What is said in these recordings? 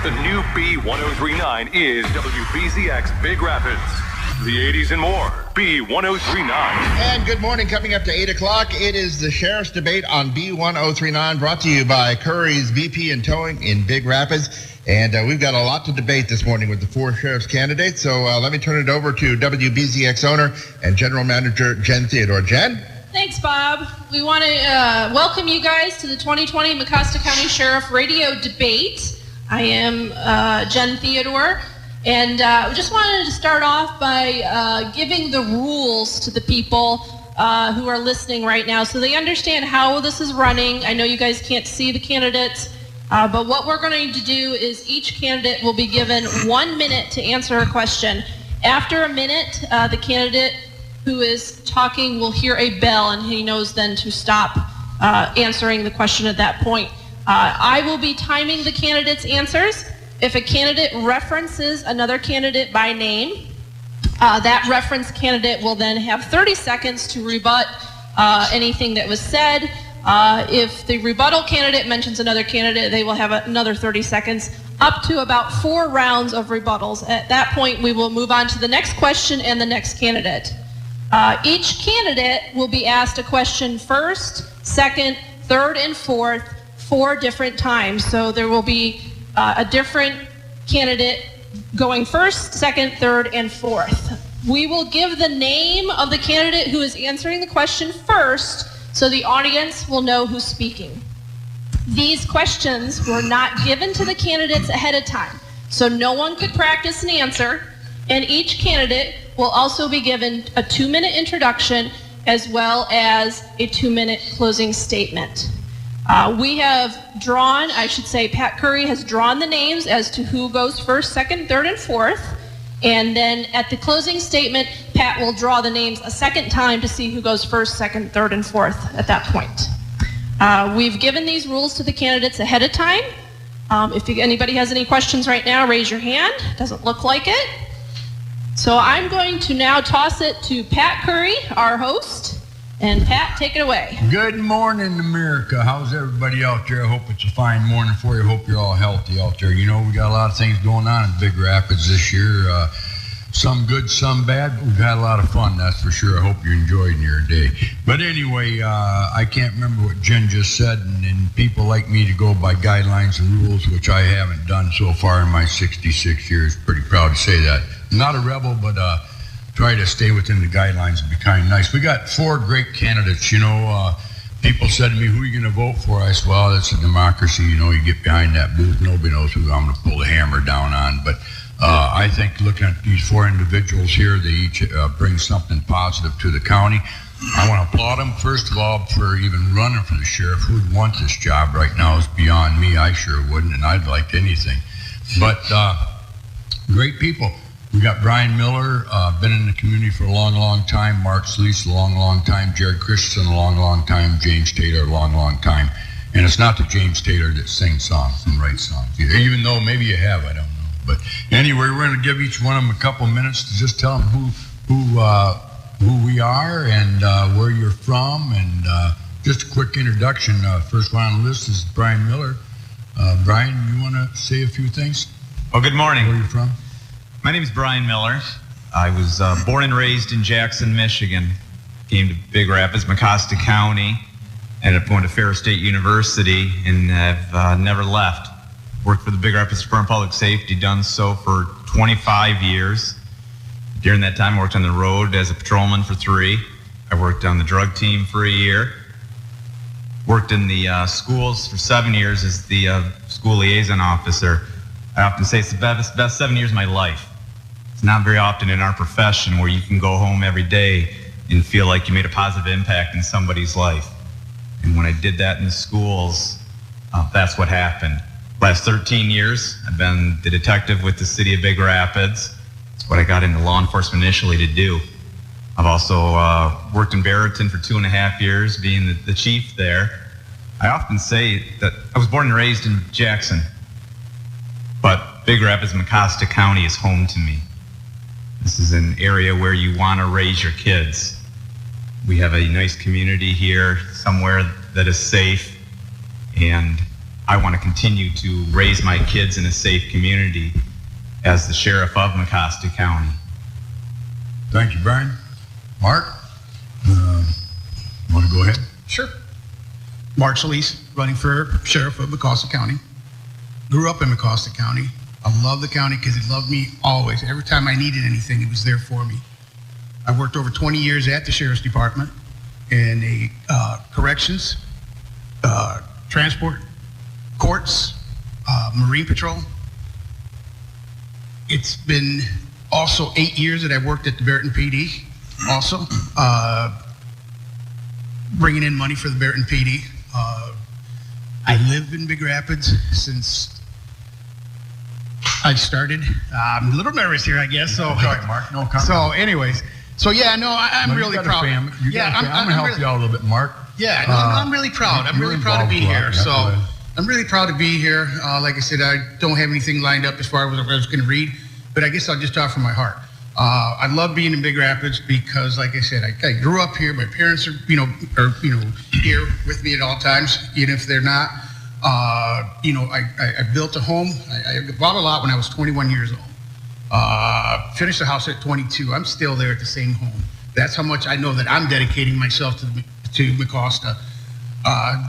The new B1039 is WBZX Big Rapids. The 80s and more. B1039. And good morning. Coming up to 8 o'clock, it is the Sheriff's Debate on B1039, brought to you by Currie's VP and Towing in Big Rapids. And we've got a lot to debate this morning with the four sheriff's candidates. So let me turn it over to WBZX owner and general manager Jen Theodore. Jen? Thanks, Bob. We want to welcome you guys to the 2020 Mecosta County Sheriff Radio Debate. I am Jen Theodore. And we just wanted to start off by giving the rules to the people who are listening right now so they understand how this is running. I know you guys can't see the candidates, but what we're going to do is each candidate will be given 1 minute to answer a question. After a minute, the candidate who is talking will hear a bell, and he knows then to stop answering the question at that point. I will be timing the candidates' answers. If a candidate references another candidate by name, that reference candidate will then have 30 seconds to rebut anything that was said. If the rebuttal candidate mentions another candidate, they will have another 30 seconds, up to about 4 rounds of rebuttals. At that point, we will move on to the next question and the next candidate. Each candidate will be asked a question first, second, third, and fourth 4 different times. So there will be a different candidate going first, second, third, and fourth. We will give the name of the candidate who is answering the question first so the audience will know who's speaking. These questions were not given to the candidates ahead of time, so no one could practice an answer, and each candidate will also be given a 2-minute introduction as well as a 2-minute closing statement. We have drawn, I should say, Pat Currie has drawn the names as to who goes first, second, third, and fourth. And then at the closing statement, Pat will draw the names a second time to see who goes first, second, third, and fourth at that point. We've given these rules to the candidates ahead of time. If anybody has any questions right now, raise your hand. Doesn't look like it. So I'm going to now toss it to Pat Currie, our host. And Pat, take it away. Good morning, America. How's everybody out there? I hope it's a fine morning for you. I hope you're all healthy out there. You know, we got a lot of things going on in Big Rapids this year. Some good, some bad, but we've had a lot of fun, that's for sure. I hope you're enjoying your day. But anyway, I can't remember what Jen just said, and people like me to go by guidelines and rules, which I haven't done so far in my 66 years. Pretty proud to say that. I'm not a rebel, but try to stay within the guidelines and be kind and nice. We got 4 great candidates. You know, people said to me, who are you going to vote for? I said, well, it's a democracy. You know, you get behind that booth, nobody knows who I'm going to pull the hammer down on. But I think looking at these 4 individuals here, they each bring something positive to the county. I want to applaud them, first of all, for even running for the sheriff. Who'd want this job right now is beyond me. I sure wouldn't, and I'd like anything. But great people. We got Brian Miller, been in the community for a long, long time. Mark Solis, a long, long time. Jared Christensen, a long, long time. James Taylor, a long, long time. And it's not the James Taylor that sings songs and writes songs either, even though maybe you have, I don't know. But anyway, we're going to give each one of them a couple minutes to just tell them who we are and where you're from, and just a quick introduction. First one on the list is Brian Miller. Brian, you want to say a few things? Well, good morning. Where are you from? My name is Brian Miller. I was born and raised in Jackson, Michigan. Came to Big Rapids, Mecosta County. Ended up going to Ferris State University and have never left. Worked for the Big Rapids Department of Public Safety, done so for 25 years. During that time, I worked on the road as a patrolman for 3. I worked on the drug team for a year. Worked in the schools for 7 years as the school liaison officer. I often say it's the best 7 years of my life. It's not very often in our profession where you can go home every day and feel like you made a positive impact in somebody's life. And when I did that in the schools, that's what happened. Last 13 years, I've been the detective with the city of Big Rapids. It's what I got into law enforcement initially to do. I've also worked in Barrington for 2.5 years, being the chief there. I often say that I was born and raised in Jackson, but Big Rapids, Mecosta County is home to me. This is an area where you want to raise your kids. We have a nice community here, somewhere that is safe, and I want to continue to raise my kids in a safe community as the sheriff of Mecosta County. Thank you, Brian. Mark, want to go ahead? Sure. Mark Solis, running for sheriff of Mecosta County. Grew up in Mecosta County. I love the county because it loved me always. Every time I needed anything, it was there for me. I worked over 20 years at the sheriff's department in the corrections, transport, courts, marine patrol. It's been also 8 years that I worked at the Barrington PD, also bringing in money for the Barrington PD. I live in Big Rapids since I started. I'm a little nervous here, I guess. So, sorry, Mark. No comment. So, anyways, so yeah, no, I'm really proud. I'm gonna help you out a little bit, Mark. Yeah, no, I'm really proud. I'm really proud to be here. So, I'm really proud to be here. Like I said, I don't have anything lined up as far as what I was going to read, but I guess I'll just talk from my heart. I love being in Big Rapids because, like I said, I grew up here. My parents are, here with me at all times, even if they're not. I built a home. I bought a lot when I was 21 years old. Finished the house at 22. I'm still there at the same home. That's how much I know that I'm dedicating myself to Mecosta.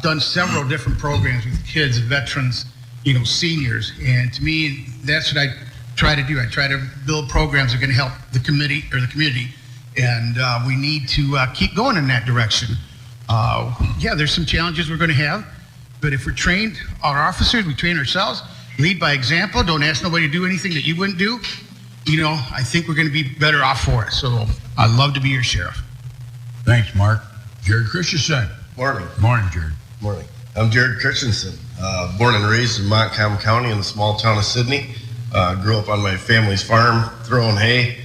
Done several different programs with kids, veterans, seniors, and to me, that's what I try to do. I try to build programs that are going to help the community, and we need to keep going in that direction. There's some challenges we're going to have, but if we're trained, our officers, we train ourselves, lead by example, don't ask nobody to do anything that you wouldn't do, I think we're going to be better off for it. So I'd love to be your sheriff. Thanks, Mark. Jared Christensen. Morning. Morning, Jared. Morning. I'm Jared Christensen, born and raised in Montcalm County in the small town of Sidney. Grew up on my family's farm, throwing hay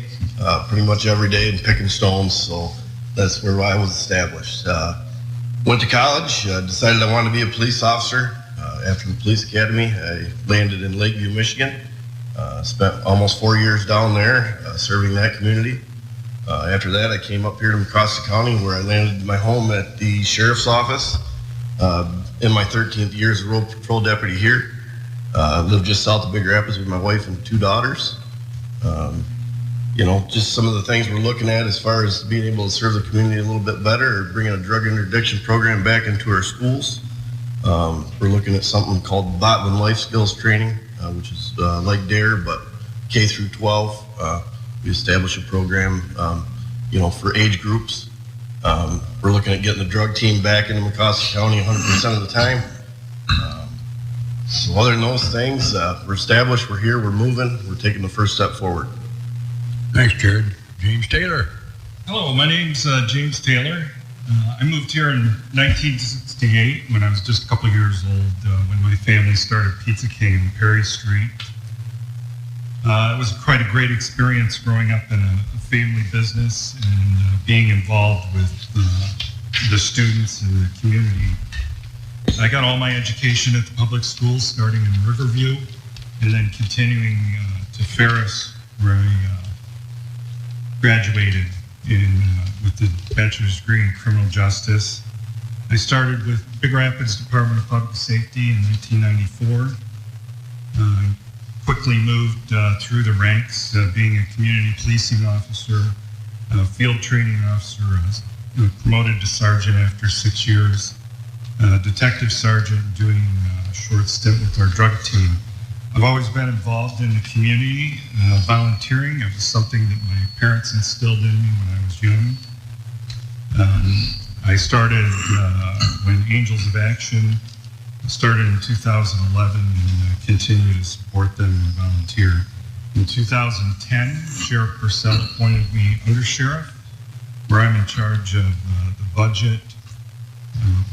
pretty much every day and picking stones, so that's where I was established. Went to college, decided I wanted to be a police officer. After the police academy, I landed in Lakeview, Michigan. Spent almost 4 years down there serving that community. After that, I came up here to Mecosta County, where I landed my home at the sheriff's office. In my 13th year as a road patrol deputy here. Lived just south of Big Rapids with my wife and 2 daughters. Just some of the things we're looking at as far as being able to serve the community a little bit better, or bringing a drug interdiction program back into our schools. We're looking at something called Botman Life Skills Training, which is like DARE, but K through 12. We establish a program, for age groups. We're looking at getting the drug team back into Mecosta County 100% of the time. So other than those things, we're established, we're here, we're moving, we're taking the first step forward. Thanks, Jared. James Taylor. Hello, my name's James Taylor. I moved here in 1968 when I was just a couple of years old, when my family started Pizza King on Perry Street. It was quite a great experience growing up in a family business and being involved with the students and the community. I got all my education at the public schools, starting in Riverview and then continuing to Ferris, where I graduated with the bachelor's degree in criminal justice. I started with Big Rapids Department of Public Safety in 1994. Quickly moved through the ranks, being a community policing officer, field training officer, promoted to sergeant after 6 years, detective sergeant, doing a short stint with our drug team. I've always been involved in the community. Volunteering, it was something that my parents instilled in me when I was young. I started when Angels of Action started in 2011 and continue to support them and volunteer. In 2010, Sheriff Purcell appointed me undersheriff, where I'm in charge of the budget,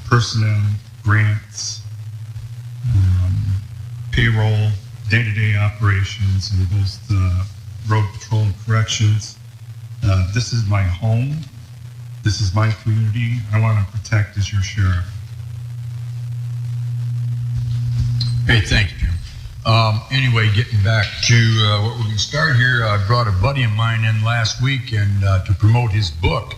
personnel, grants, payroll, day-to-day operations in both road patrol and corrections. This is my home. This is my community. I want to protect as your sheriff. Hey, thanks, Jim. Anyway, getting back to what we're going to start here, I brought a buddy of mine in last week and to promote his book,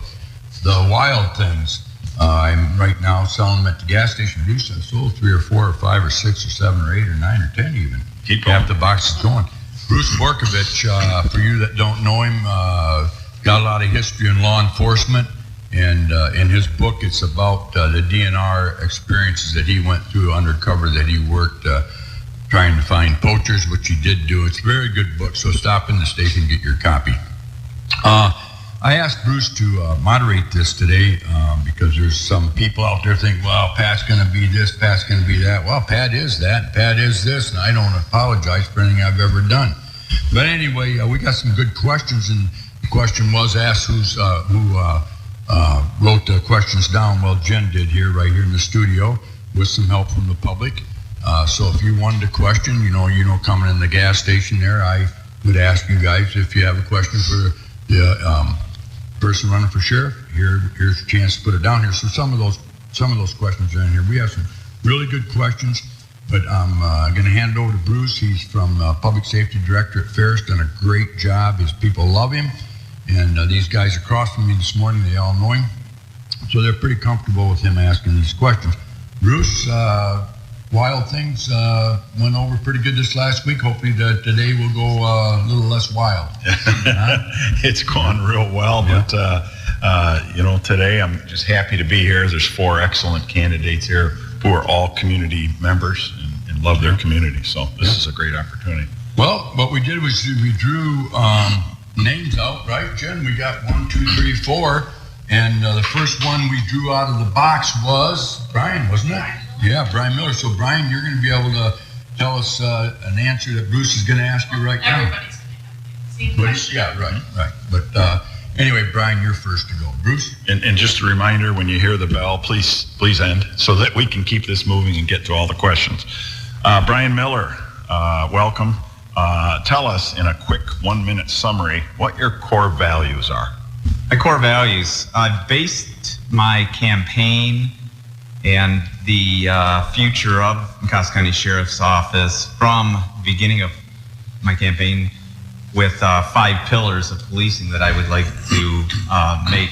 The Wild Things. I'm right now selling them at the gas station. Bruce, I sold 3 or 4 or 5 or 6 or 7 or 8 or 9 or 10 even. Keep going. Half the box is going. Bruce Borkovich, for you that don't know him, got a lot of history in law enforcement. And in his book, it's about the DNR experiences that he went through undercover, that he worked trying to find poachers, which he did do. It's a very good book, so stop in the station and get your copy. I asked Bruce to moderate this today because there's some people out there think, well, Pat's going to be this, Pat's going to be that. Well, Pat is that, Pat is this, and I don't apologize for anything I've ever done. But anyway, we got some good questions, and the question was asked who wrote the questions down. Well, Jen did right here in the studio with some help from the public. So if you wanted a question, coming in the gas station there, I would ask you guys if you have a question for the person running for sheriff. Here's a chance to put it down here. So some of those questions are in here. We have some really good questions, but I'm going to hand it over to Bruce. He's from Public Safety Director at Ferris, done a great job. His people love him. And these guys across from me this morning, they all know him. So they're pretty comfortable with him asking these questions. Bruce, wild things went over pretty good this last week. Hopefully today will go a little less wild. It's gone real well, yeah. But today I'm just happy to be here. There's 4 excellent candidates here who are all community members and love their community. So this is a great opportunity. Well, what we did was we drew names out, right, Jen? We got 1, 2, 3, 4, and the first one we drew out of the box was Brian, wasn't it? Yeah, Brian Miller. So, Brian, you're going to be able to tell us an answer that Bruce is going to ask you right now. Everybody's going to have the same question. Yeah, right. But anyway, Brian, you're first to go. Bruce? And just a reminder, when you hear the bell, please end so that we can keep this moving and get to all the questions. Brian Miller, welcome. Tell us in a quick 1-minute summary what your core values are. My core values. I've based my campaign and the future of Mecosta County Sheriff's Office from the beginning of my campaign with 5 pillars of policing that I would like to make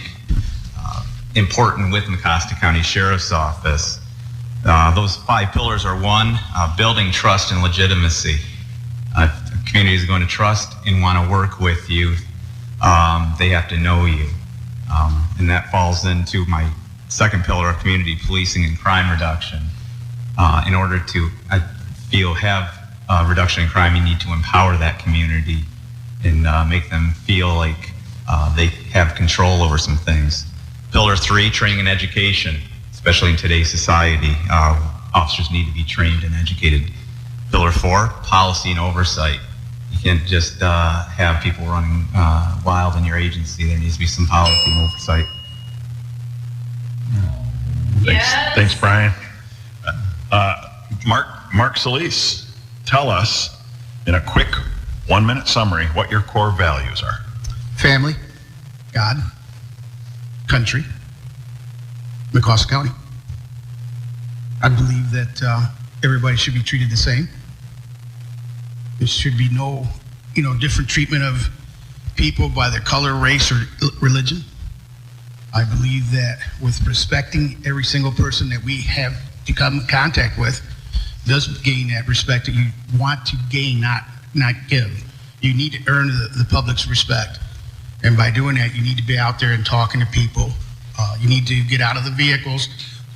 important with Mecosta County Sheriff's Office. Those 5 pillars are: 1, building trust and legitimacy. A community is going to trust and want to work with you. They have to know you. And that falls into my second pillar of community policing and crime reduction. In order to, have reduction in crime, you need to empower that community and make them feel like they have control over some things. Pillar 3, training and education, especially in today's society. Officers need to be trained and educated. Pillar 4, policy and oversight. You can't just have people running wild in your agency. There needs to be some policy and oversight. Yes. Thanks, Brian. Mark Solis, tell us in a quick 1-minute summary what your core values are. Family, God, country, Mecosta County. I believe that everybody should be treated the same. There should be no, different treatment of people by their color, race, or religion. I believe that with respecting every single person that we have to come in contact with does gain that respect that you want to gain, not give. You need to earn the public's respect. And by doing that, you need to be out there and talking to people. You need to get out of the vehicles.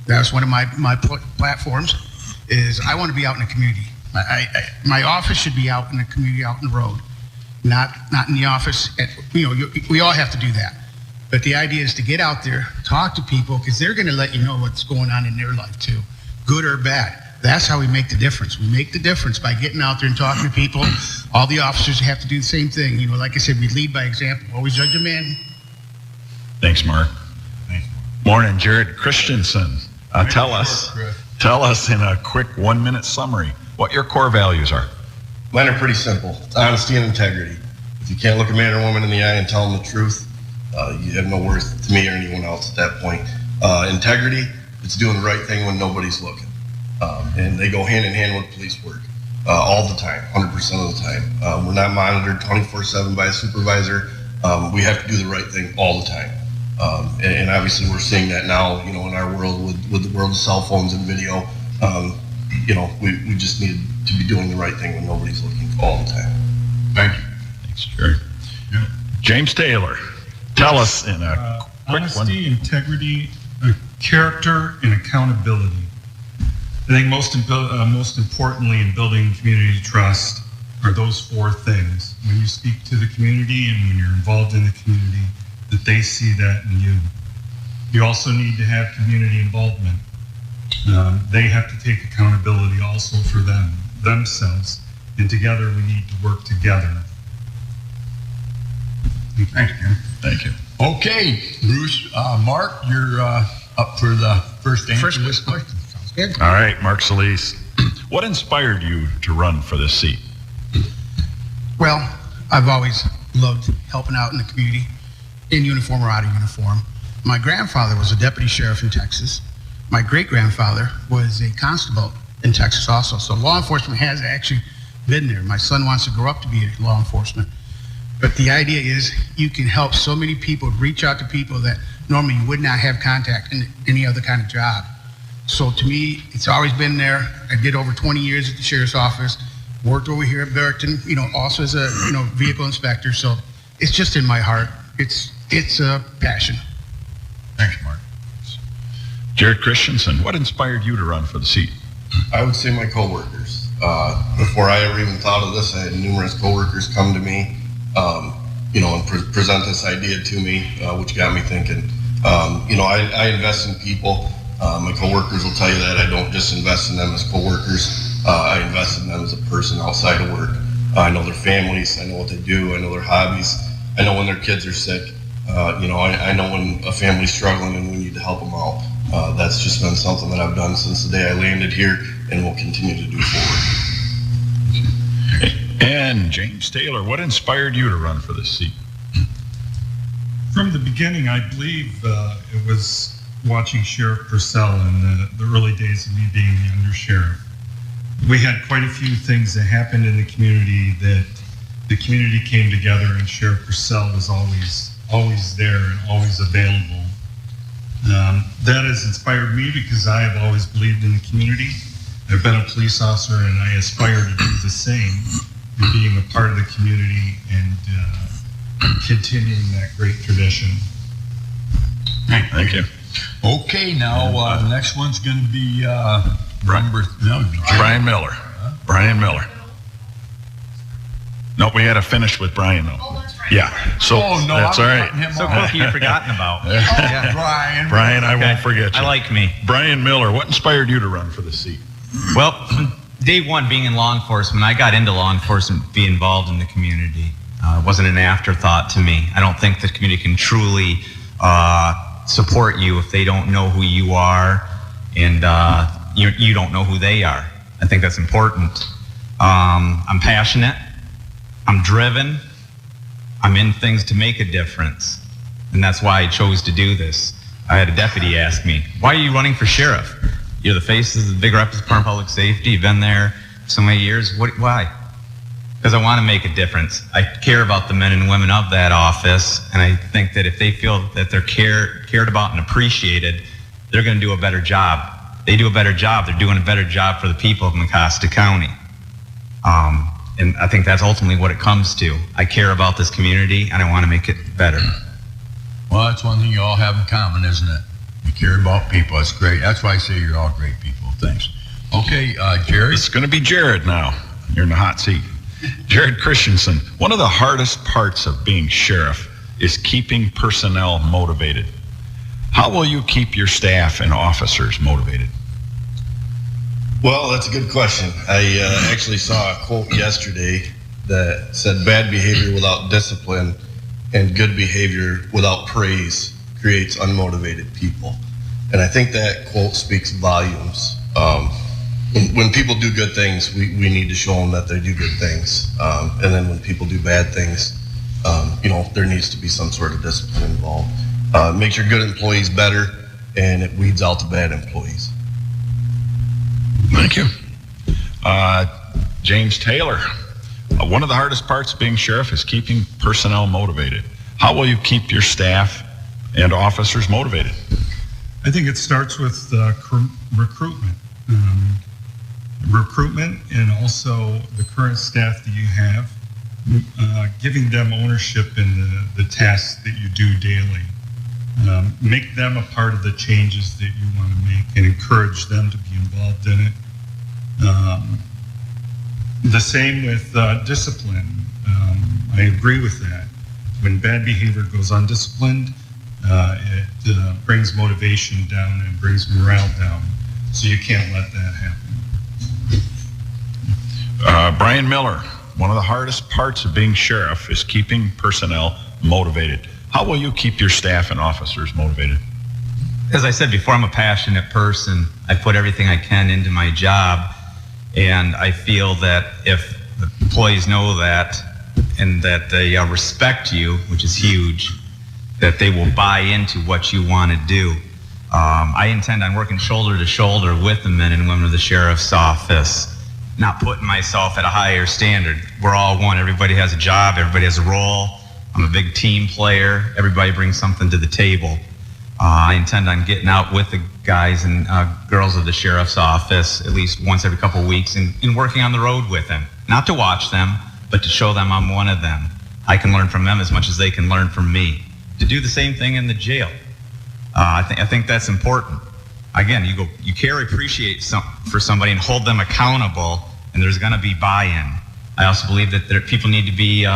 That's one of my platforms, is I want to be out in the community. My office should be out in the community, out in the road, not in the office. We all have to do that. But the idea is to get out there, talk to people, because they're going to let you know what's going on in their life too, good or bad. That's how we make the difference. We make the difference by getting out there and talking to people. All the officers have to do the same thing. Like I said, we lead by example. Always judge a man. Thanks, Mark. Morning, Jared Christensen. Tell us in a quick 1-minute summary what your core values are. Mine are pretty simple. It's honesty and integrity. If you can't look a man or woman in the eye and tell them the truth, you have no worth to me or anyone else at that point. Integrity, it's doing the right thing when nobody's looking. And they go hand in hand with police work all the time, 100% of the time. We're not monitored 24/7 by a supervisor. We have to do the right thing all the time. And obviously we're seeing that now, in our world with the world of cell phones and video. We just need to be doing the right thing when nobody's looking all the time. Thank you. Thanks, Jerry. Yeah. James Taylor, tell us in a quick honesty, one. integrity, character, and accountability. I think most importantly in building community trust are those four things. When you speak to the community and when you're involved in the community, that they see that in you. You also need to have community involvement. They have to take accountability also for themselves, and together we need to work together. Thank you. Thank you. Okay, Bruce, Mark, you're up for the first answer to this question. Sounds good. All right, Mark Solis. What inspired you to run for this seat? Well, I've always loved helping out in the community, in uniform or out of uniform. My grandfather was a deputy sheriff in Texas. My great-grandfather was a constable in Texas also. So law enforcement has actually been there. My son wants to grow up to be a law enforcement. But the idea is you can help so many people, reach out to people that normally you would not have contact in any other kind of job. So to me, it's always been there. I did over 20 years at the sheriff's office, worked over here at Barrington, also as a, vehicle inspector. So it's just in my heart. It's a passion. Thanks, Mark. Jared Christensen, what inspired you to run for the seat? I would say my coworkers. Before I ever even thought of this, I had numerous coworkers come to me, and present this idea to me, which got me thinking. I invest in people. My coworkers will tell you that. I don't just invest in them as coworkers. I invest in them as a person outside of work. I know their families. I know what they do. I know their hobbies. I know when their kids are sick. I know when a family's struggling and we need to help them out. That's just been something that I've done since the day I landed here and will continue to do forward. And James Taylor, what inspired you to run for this seat? From the beginning, I believe it was watching Sheriff Purcell in the early days of me being the undersheriff. We had quite a few things that happened in the community that the community came together, and Sheriff Purcell was always there and always available. That has inspired me because I have always believed in the community. I've been a police officer and I aspire to do the same, in being a part of the community and continuing that great tradition. Thank you. Okay, now the next one's going to be Brian Miller. Brian Miller. No, we had to finish with Brian, though. Oh, that's right. Yeah, so that's all right. So Cookie, you've forgotten about. Yeah. Brian, I won't forget you. I like me. Brian Miller, what inspired you to run for the seat? Well, from day one, being in law enforcement, I got into law enforcement to be involved in the community. It wasn't an afterthought to me. I don't think the community can truly support you if they don't know who you are and you don't know who they are. I think that's important. I'm passionate. I'm driven. I'm in things to make a difference. And that's why I chose to do this. I had a deputy ask me, why are you running for sheriff? You're the face of the Big Rapids Department of Public Safety. You've been there so many years. Why? Because I want to make a difference. I care about the men and women of that office, and I think that if they feel that they're cared about and appreciated, they're going to do a better job. They do a better job. They're doing a better job for the people of Mecosta County. And I think that's ultimately what it comes to. I care about this community, and I want to make it better. Well, that's one thing you all have in common, isn't it? You care about people. That's great. That's why I say you're all great people. Thanks. Okay, Jared. It's going to be Jared now. You're in the hot seat. Jared Christensen, one of the hardest parts of being sheriff is keeping personnel motivated. How will you keep your staff and officers motivated? Well, that's a good question. I actually saw a quote yesterday that said bad behavior without discipline and good behavior without praise creates unmotivated people. And I think that quote speaks volumes. When people do good things, we need to show them that they do good things. And then when people do bad things, there needs to be some sort of discipline involved. Makes your good employees better, and it weeds out the bad employees. Thank you. James Taylor, one of the hardest parts of being sheriff is keeping personnel motivated. How will you keep your staff and officers motivated? I think it starts with recruitment. Recruitment and also the current staff that you have, giving them ownership in the tasks that you do daily. Make them a part of the changes that you want to make and encourage them to be involved in it. The same with discipline. I agree with that. When bad behavior goes undisciplined, it brings motivation down and brings morale down. So you can't let that happen. Brian Miller, one of the hardest parts of being sheriff is keeping personnel motivated. How will you keep your staff and officers motivated? As I said before, I'm a passionate person. I put everything I can into my job, and I feel that if the employees know that and that they respect you, which is huge, that they will buy into what you want to do. I intend on working shoulder to shoulder with the men and women of the sheriff's office, not putting myself at a higher standard. We're all one. Everybody has a job. Everybody has a role. I'm a big team player. Everybody brings something to the table. I intend on getting out with the guys and girls of the sheriff's office at least once every couple of weeks and working on the road with them. Not to watch them, but to show them I'm one of them. I can learn from them as much as they can learn from me. To do the same thing in the jail. I think that's important. Again, you care, appreciate for somebody and hold them accountable, and there's going to be buy-in. I also believe that people need to be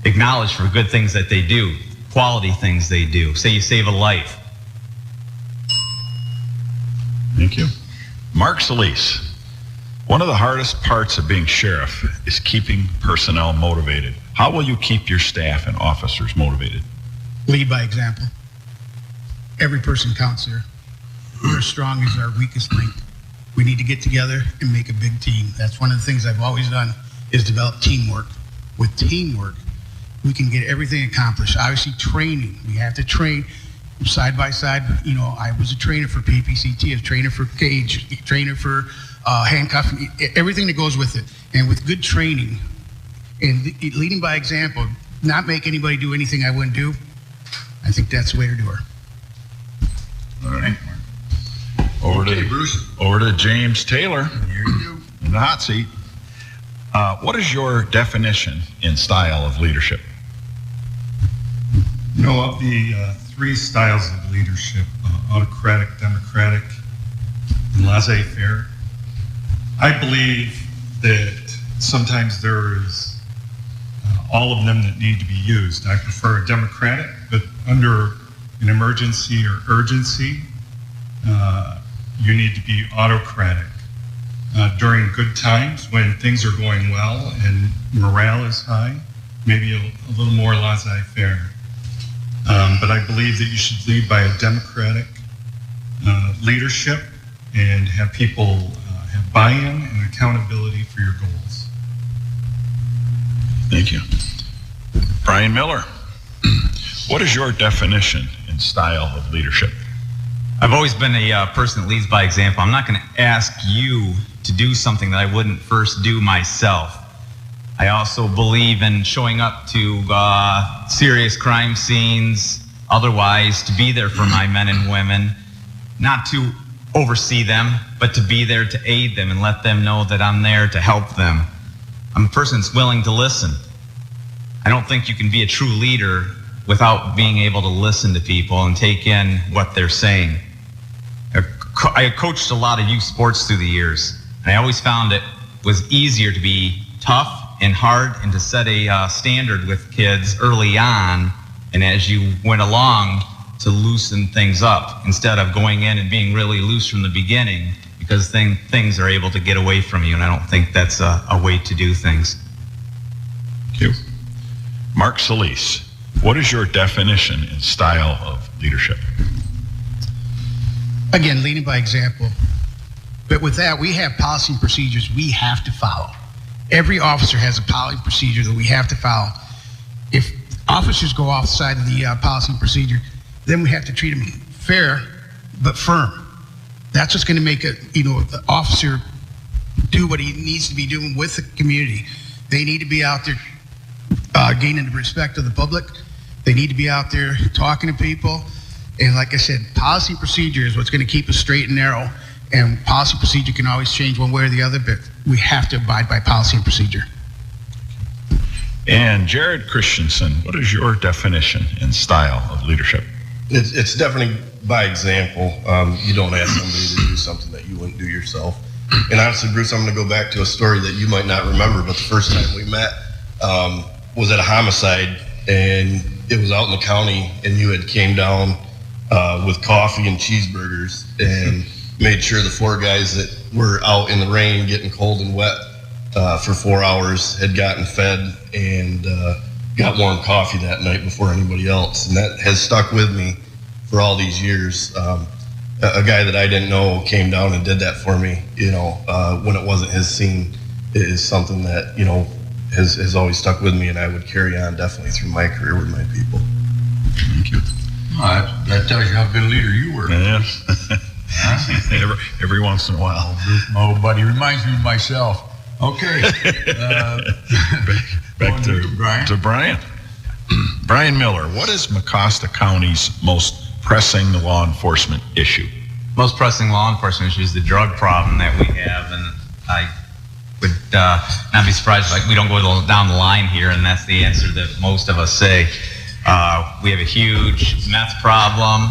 acknowledged for good things that they do, quality things they do. Say you save a life. Thank you. Mark Solis, one of the hardest parts of being sheriff is keeping personnel motivated. How will you keep your staff and officers motivated? Lead by example. Every person counts here. We're as strong as our weakest link. We need to get together and make a big team. That's one of the things I've always done, is develop teamwork. With teamwork, we can get everything accomplished. Obviously, training. We have to train side by side. You know, I was a trainer for PPCT, a trainer for cage, a trainer for handcuffing, everything that goes with it. And with good training and leading by example, not make anybody do anything I wouldn't do, I think that's the way to do it. All right. Over to James Taylor. Here you go. In the hot seat. What is your definition and style of leadership? You know, of the three styles of leadership, autocratic, democratic, and laissez-faire, I believe that sometimes there is all of them that need to be used. I prefer a democratic, but under an emergency or urgency, you need to be autocratic. During good times, when things are going well and morale is high, maybe a little more laissez-faire. But I believe that you should lead by a democratic leadership and have people have buy-in and accountability for your goals. Thank you. Brian Miller, what is your definition and style of leadership? I've always been a person that leads by example. I'm not going to ask you to do something that I wouldn't first do myself. I also believe in showing up to serious crime scenes, otherwise to be there for my men and women, not to oversee them, but to be there to aid them and let them know that I'm there to help them. I'm a person that's willing to listen. I don't think you can be a true leader without being able to listen to people and take in what they're saying. I coached a lot of youth sports through the years, and I always found it was easier to be tough and hard and to set a standard with kids early on, and as you went along, to loosen things up instead of going in and being really loose from the beginning, because things are able to get away from you, and I don't think that's a way to do things. Thank you. Mark Solis, what is your definition and style of leadership? Again, leading by example. But with that, we have policy and procedures we have to follow. Every officer has a policy and procedure that we have to follow. If officers go off the side of the policy and procedure, then we have to treat them fair but firm. That's what's going to make the officer do what he needs to be doing with the community. They need to be out there gaining the respect of the public. They need to be out there talking to people. And like I said, policy and procedure is what's going to keep us straight and narrow. And policy and procedure can always change one way or the other, but we have to abide by policy and procedure. And Jared Christensen, what is your definition and style of leadership? It's definitely by example. You don't ask somebody to do something that you wouldn't do yourself. And honestly, Bruce, I'm going to go back to a story that you might not remember, but the first time we met was at a homicide, and it was out in the county, and you had came down with coffee and cheeseburgers and made sure the 4 guys that were out in the rain getting cold and wet for 4 hours had gotten fed and got warm coffee that night before anybody else. And that has stuck with me for all these years. A guy that I didn't know came down and did that for me, when it wasn't his scene. It is something that, has always stuck with me, and I would carry on definitely through my career with my people. Thank you. That tells you how good a leader you were. Yeah. Every once in a while. Oh, buddy, reminds me of myself. Okay. Back to Brian. Brian Miller, what is Mecosta County's most pressing law enforcement issue? Most pressing law enforcement issue is the drug problem that we have, and I would not be surprised if we don't go down the line here, and that's the answer that most of us say. We have a huge meth problem,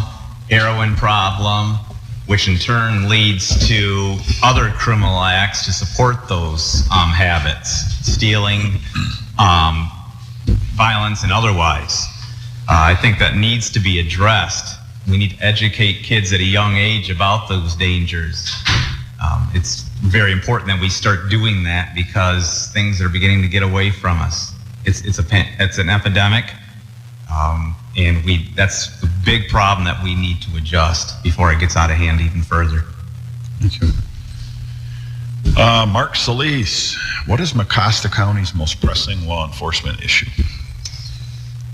heroin problem, which in turn leads to other criminal acts to support those habits, stealing, violence, and otherwise. I think that needs to be addressed. We need to educate kids at a young age about those dangers. It's very important that we start doing that because things are beginning to get away from us. It's an epidemic. And that's the big problem that we need to adjust before it gets out of hand even further. Thank you. Mark Solis, what is Mecosta County's most pressing law enforcement issue?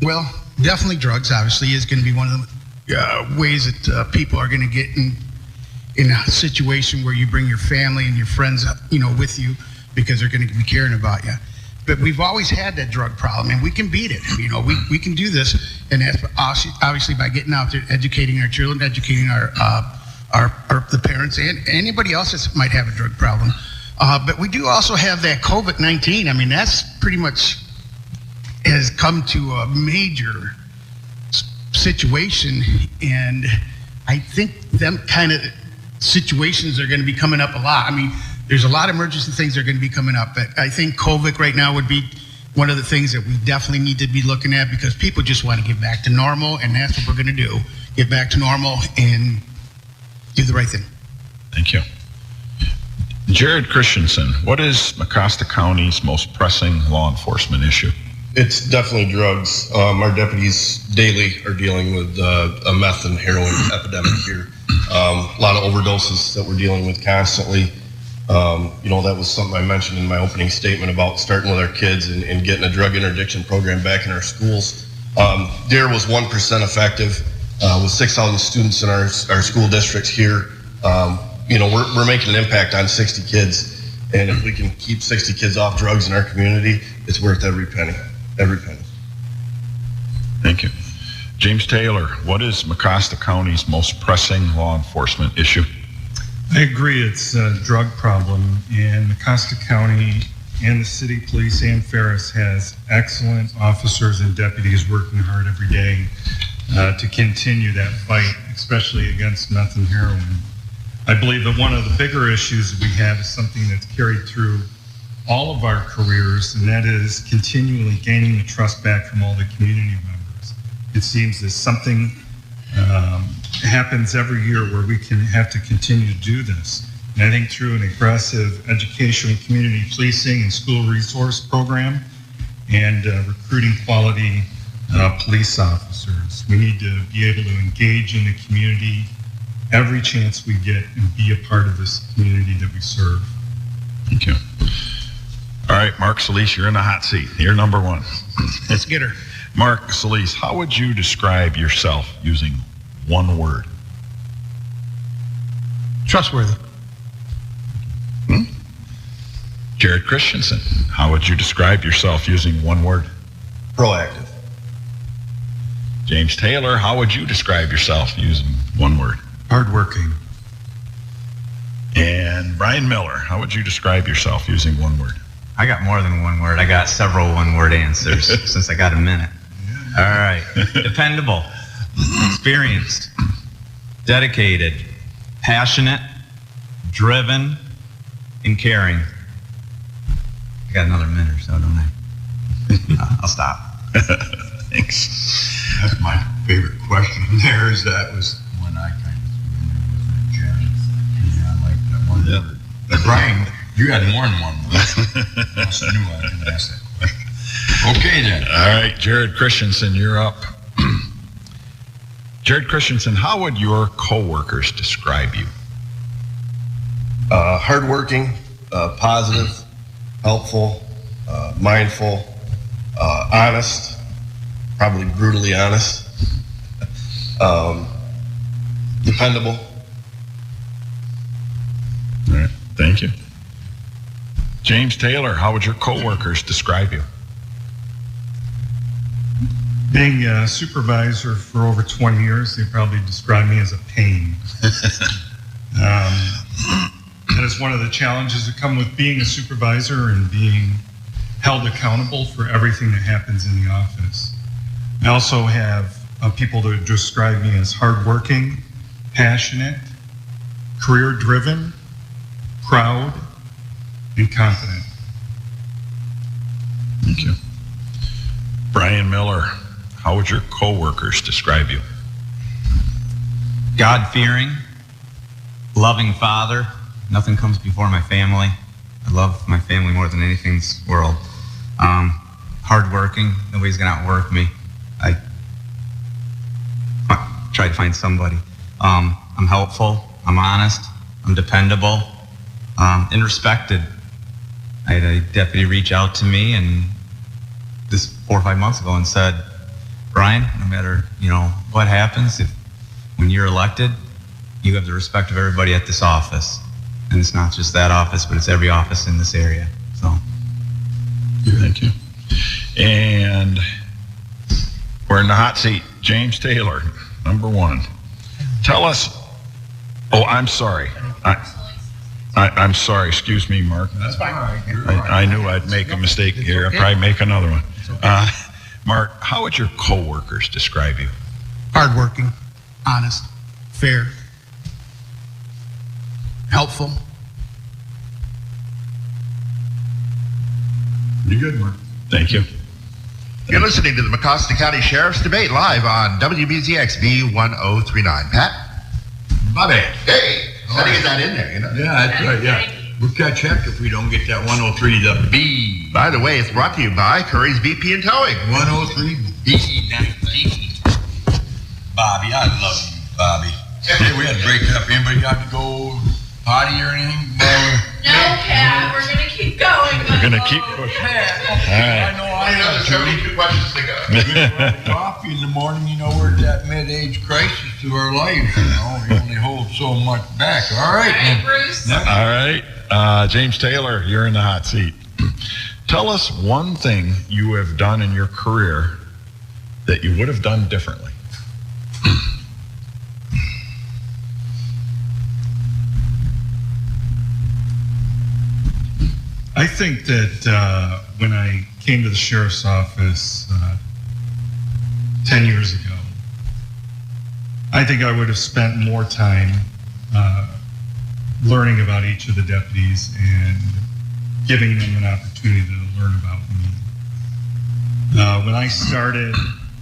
Well, definitely drugs, obviously, is going to be one of the ways that people are going to get in a situation where you bring your family and your friends, with you because they're going to be caring about you. But we've always had that drug problem, and we can beat it. We can do this, and that's obviously by getting out there, educating our children, educating the parents, and anybody else that might have a drug problem. But we do also have that COVID-19. That's pretty much has come to a major situation, and I think them kind of situations are going to be coming up a lot. There's a lot of emergency things that are going to be coming up, but I think COVID right now would be one of the things that we definitely need to be looking at because people just want to get back to normal, and that's what we're going to do. Get back to normal and do the right thing. Thank you. Jared Christensen, what is Mecosta County's most pressing law enforcement issue? It's definitely drugs. Our deputies daily are dealing with a meth and heroin epidemic here. A lot of overdoses that we're dealing with constantly. That was something I mentioned in my opening statement about starting with our kids and getting a drug interdiction program back in our schools. DARE was 1% effective with 6,000 students in our school districts here. We're making an impact on 60 kids, and if we can keep 60 kids off drugs in our community, it's worth every penny. Every penny. Thank you. James Taylor, what is Mecosta County's most pressing law enforcement issue? I agree, it's a drug problem, and Mecosta County and the city police and Ferris has excellent officers and deputies working hard every day to continue that fight, especially against meth and heroin. I believe that one of the bigger issues we have is something that's carried through all of our careers, and that is continually gaining the trust back from all the community members. It seems that something happens every year where we can have to continue to do this. And I think through an aggressive education and community policing and school resource program and recruiting quality police officers, we need to be able to engage in the community every chance we get and be a part of this community that we serve. Thank you. All right, Mark Solis, you're in the hot seat. You're number one. Let's get her. Mark Solis, how would you describe yourself using one word? Trustworthy. Jared Christensen, how would you describe yourself using one word? Proactive. James Taylor, how would you describe yourself using one word? Hardworking. And Brian Miller, how would you describe yourself using one word? I got more than one word. I got several one-word answers since I got a minute. All right. Dependable, experienced, dedicated, passionate, driven, and caring. I got another minute or so, don't I? I'll stop. Thanks. That's my favorite question there. Is that was one I kind of threw in there, wasn't it, Jen? Yeah, I like that one word. But Brian, you had more than one word. I must have knew I was going to ask that question. Okay then. All right, Jared Christensen, you're up. Jared Christensen, how would your coworkers describe you? Hardworking, positive, helpful, mindful, honest, probably brutally honest, dependable. All right, thank you. James Taylor, how would your coworkers describe you? Being a supervisor for over 20 years, they probably describe me as a pain. That is one of the challenges that come with being a supervisor and being held accountable for everything that happens in the office. I also have people that describe me as hardworking, passionate, career-driven, proud, and confident. Thank you. Brian Miller, how would your coworkers describe you? God-fearing, loving father. Nothing comes before my family. I love my family more than anything in this world. Hardworking. Nobody's going to outwork me. I try to find somebody. I'm helpful. I'm honest. I'm dependable. And respected. I had a deputy reach out to me and this 4 or 5 months ago and said, Brian, no matter what happens, when you're elected, you have the respect of everybody at this office. And it's not just that office, but it's every office in this area. So, thank you. And we're in the hot seat. James Taylor, number one. Tell us. Oh, I'm sorry. I'm sorry. Excuse me, Mark. That's fine. I knew I'd make a mistake here. I'd probably make another one. Mark, how would your coworkers describe you? Hardworking, honest, fair, helpful. Pretty good, Mark. Thank you. You're listening to the Mecosta County Sheriff's Debate live on WBZX B1039. Pat? Bobby. Hey, how do you get that in there, Yeah, that's right, yeah. We'll catch heck if we don't get that 103 the B. By the way, it's brought to you by Currie's BP and Towing. 103 B. Bobby, I love you, Bobby. Hey, we had to break up. Anybody got to go potty or anything? No, Pat, we're going to keep going. We're going to keep pushing. All right. I know I have 72 questions to go. Coffee in the morning, we're at that mid-age crisis of our lives, We only hold so much back. All right, All right, Bruce. All right. James Taylor, you're in the hot seat. Tell us one thing you have done in your career that you would have done differently. I think that when I came to the sheriff's office 10 years ago, I think I would have spent more time learning about each of the deputies and giving them an opportunity to learn about me. When I started,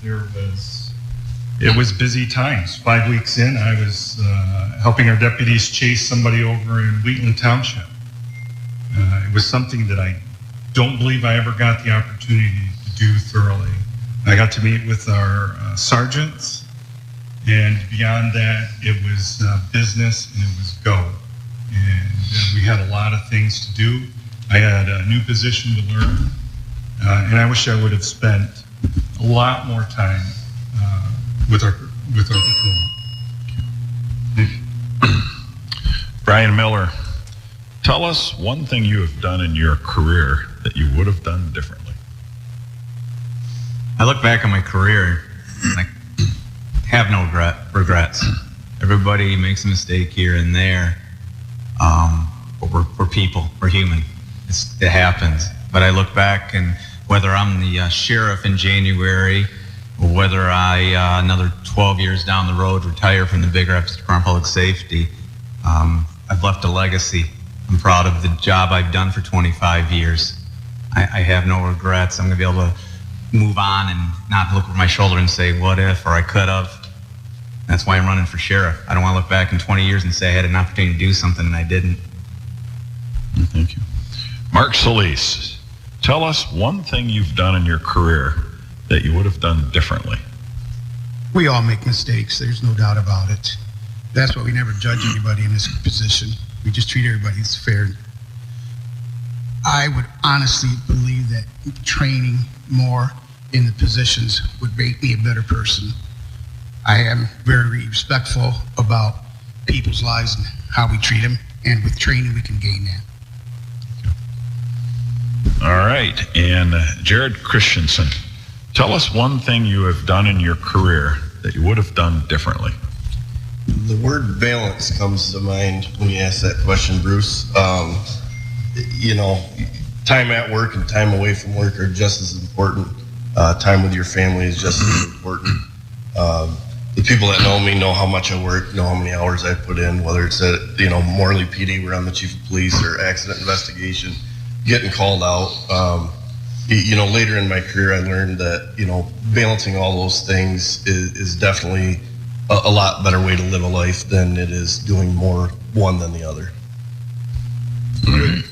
it was busy times. 5 weeks in, I was helping our deputies chase somebody over in Wheatland Township. It was something that I don't believe I ever got the opportunity to do thoroughly. I got to meet with our sergeants, and beyond that, it was business and it was go. And we had a lot of things to do. I had a new position to learn, and I wish I would have spent a lot more time with our patrol. Brian Miller, tell us one thing you have done in your career that you would have done differently. I look back on my career and I have no regrets. Everybody makes a mistake here and there, but we're people, we're human. It happens. But I look back, and whether I'm the sheriff in January, or whether I, another 12 years down the road, retire from the Big Rapids Department of Public Safety, I've left a legacy. I'm proud of the job I've done for 25 years. I have no regrets. I'm going to be able to move on and not look over my shoulder and say, what if, or I could have. That's why I'm running for sheriff. I don't want to look back in 20 years and say I had an opportunity to do something and I didn't. Thank you. Mark Solis, tell us one thing you've done in your career that you would have done differently. We all make mistakes. There's no doubt about it. That's why we never judge anybody in this position. We just treat everybody as fair. I would honestly believe that training more in the positions would make me a better person. I am very respectful about people's lives and how we treat them, and with training we can gain that. All right, and Jared Christensen, tell us one thing you have done in your career that you would have done differently. The word balance comes to mind when you ask that question, Bruce. You know, time at work and time away from work are just as important. Time with your family is just as important. The people that know me know how much I work, know how many hours I put in, whether it's at, you know, Morley PD where I'm the chief of police, or accident investigation, getting called out. You know, later in my career I learned that, you know, balancing all those things is definitely a lot better way to live a life than it is doing more one than the other. Right.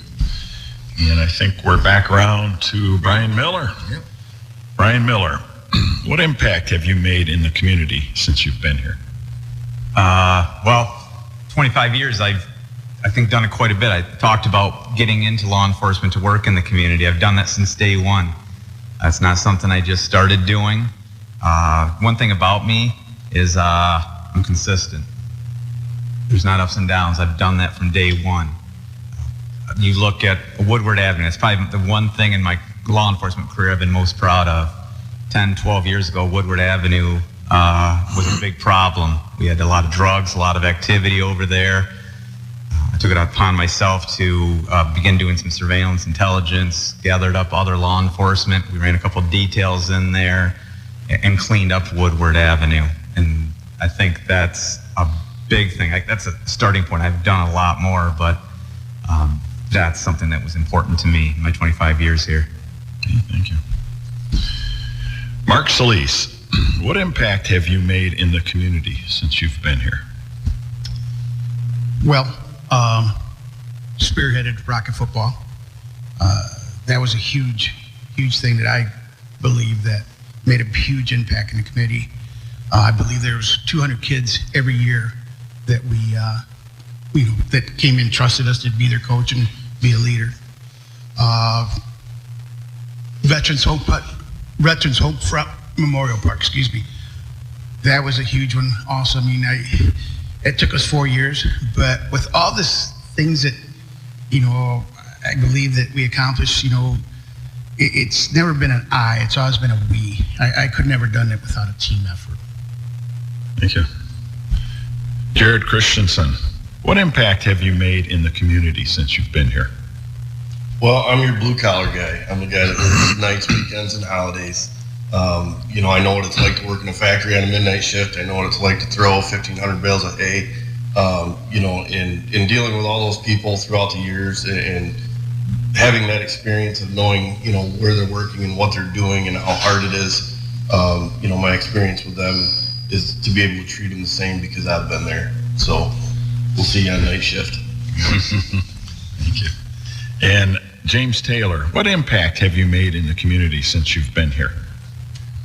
And I think we're back around to Brian Miller. Yep. Brian Miller, what impact have you made in the community since you've been here? Well, 25 years, I think done it quite a bit. I talked about getting into law enforcement to work in the community. I've done that since day one. That's not something I just started doing. One thing about me is I'm consistent. There's not ups and downs. I've done that from day one. You look at Woodward Avenue, it's probably the one thing in my law enforcement career I've been most proud of. 10, 12 years ago, Woodward Avenue was a big problem. We had a lot of drugs, a lot of activity over there. I took it upon myself to begin doing some surveillance intelligence, gathered up other law enforcement. We ran a couple of details in there and cleaned up Woodward Avenue. And I think that's a big thing. That's a starting point. I've done a lot more, but that's something that was important to me in my 25 years here. Okay, thank you. Mark Solis, what impact have you made in the community since you've been here? Well, spearheaded Rocket football. That was a huge thing that I believe that made a huge impact in the community. I believe there was 200 kids every year that that came in, trusted us to be their coach and be a leader. Veterans Hope Memorial Park, excuse me. That was a huge one also. I mean, it took us 4 years, but with all this things that, you know, I believe that we accomplished, you know, it's never been an I, it's always been a we. I could never done it without a team effort. Thank you. Jared Christensen, what impact have you made in the community since you've been here? Well, I'm your blue collar guy. I'm the guy that works nights, weekends, and holidays. You know, I know what it's like to work in a factory on a midnight shift. I know what it's like to throw 1,500 bales of hay. You know, in dealing with all those people throughout the years and having that experience of knowing, you know, where they're working and what they're doing and how hard it is. You know, my experience with them is to be able to treat them the same because I've been there. So we'll see you on night shift. Thank you. And James Taylor, what impact have you made in the community since you've been here?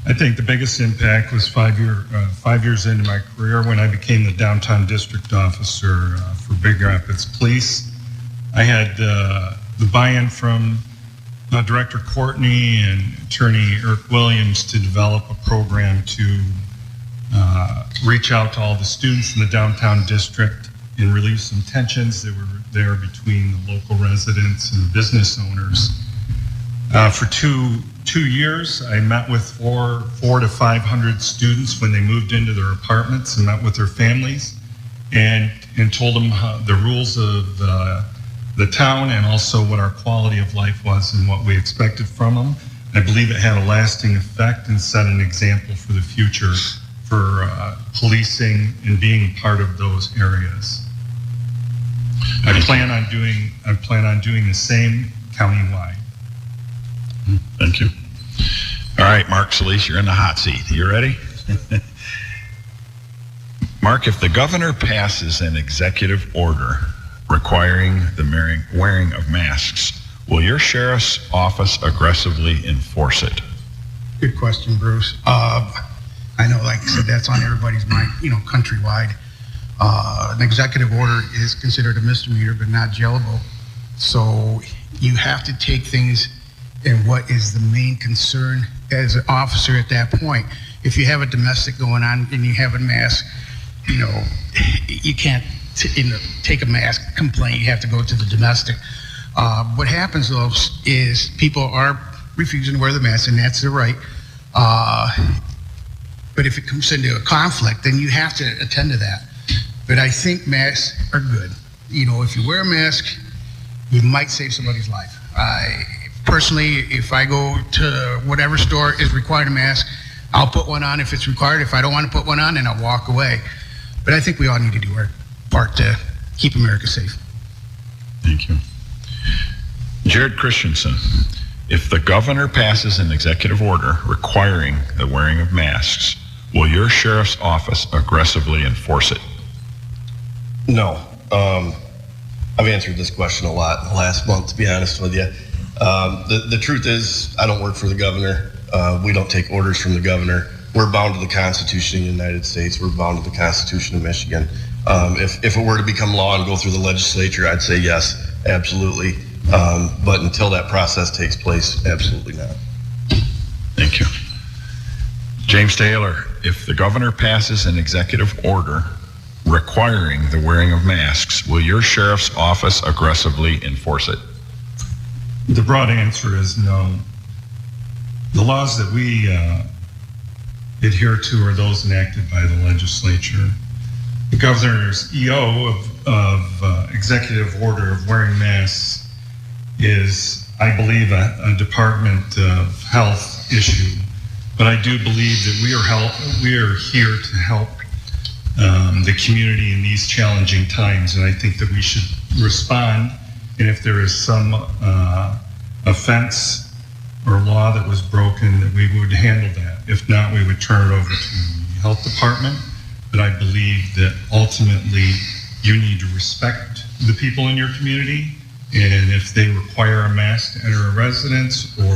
I think the biggest impact was 5 years into my career when I became the downtown district officer for Big Rapids Police. I had the buy-in from Director Courtney and Attorney Eric Williams to develop a program to reach out to all the students in the downtown district and relieve some tensions that were there between the local residents and business owners. For 2 years, I met with 400 to 500 students when they moved into their apartments and met with their families and told them the rules of the town and also what our quality of life was and what we expected from them. I believe it had a lasting effect and set an example for the future for policing and being part of those areas. I plan on doing the same countywide. Thank you. All right, Mark Solis, you're in the hot seat. You ready? Mark, if the governor passes an executive order requiring the wearing of masks, will your sheriff's office aggressively enforce it? Good question, Bruce. I know, like I said, that's on everybody's mind, countrywide. An executive order is considered a misdemeanor, but not jailable. So you have to take things and what is the main concern as an officer at that point. If you have a domestic going on and you have a mask, you can't take a mask complaint. You have to go to the domestic. What happens though is people are refusing to wear the mask, and that's their right. But if it comes into a conflict, then you have to attend to that. But I think masks are good. If you wear a mask, you might save somebody's life. Personally, if I go to whatever store is required a mask, I'll put one on if it's required. If I don't want to put one on, then I'll walk away. But I think we all need to do our part to keep America safe. Thank you. Jared Christensen, if the governor passes an executive order requiring the wearing of masks, will your sheriff's office aggressively enforce it? No. I've answered this question a lot in the last month, to be honest with you. The truth is, I don't work for the governor. We don't take orders from the governor. We're bound to the Constitution of the United States. We're bound to the Constitution of Michigan. If it were to become law and go through the legislature, I'd say yes, absolutely. But until that process takes place, absolutely not. Thank you. James Taylor, if the governor passes an executive order requiring the wearing of masks, will your sheriff's office aggressively enforce it? The broad answer is no. The laws that we adhere to are those enacted by the legislature. The governor's EO of executive order of wearing masks is, I believe, a Department of Health issue. But I do believe that we are here to help the community in these challenging times, and I think that we should respond. And if there is some offense or law that was broken, that we would handle that. If not, we would turn it over to the health department. But I believe that ultimately you need to respect the people in your community, and if they require a mask to enter a residence or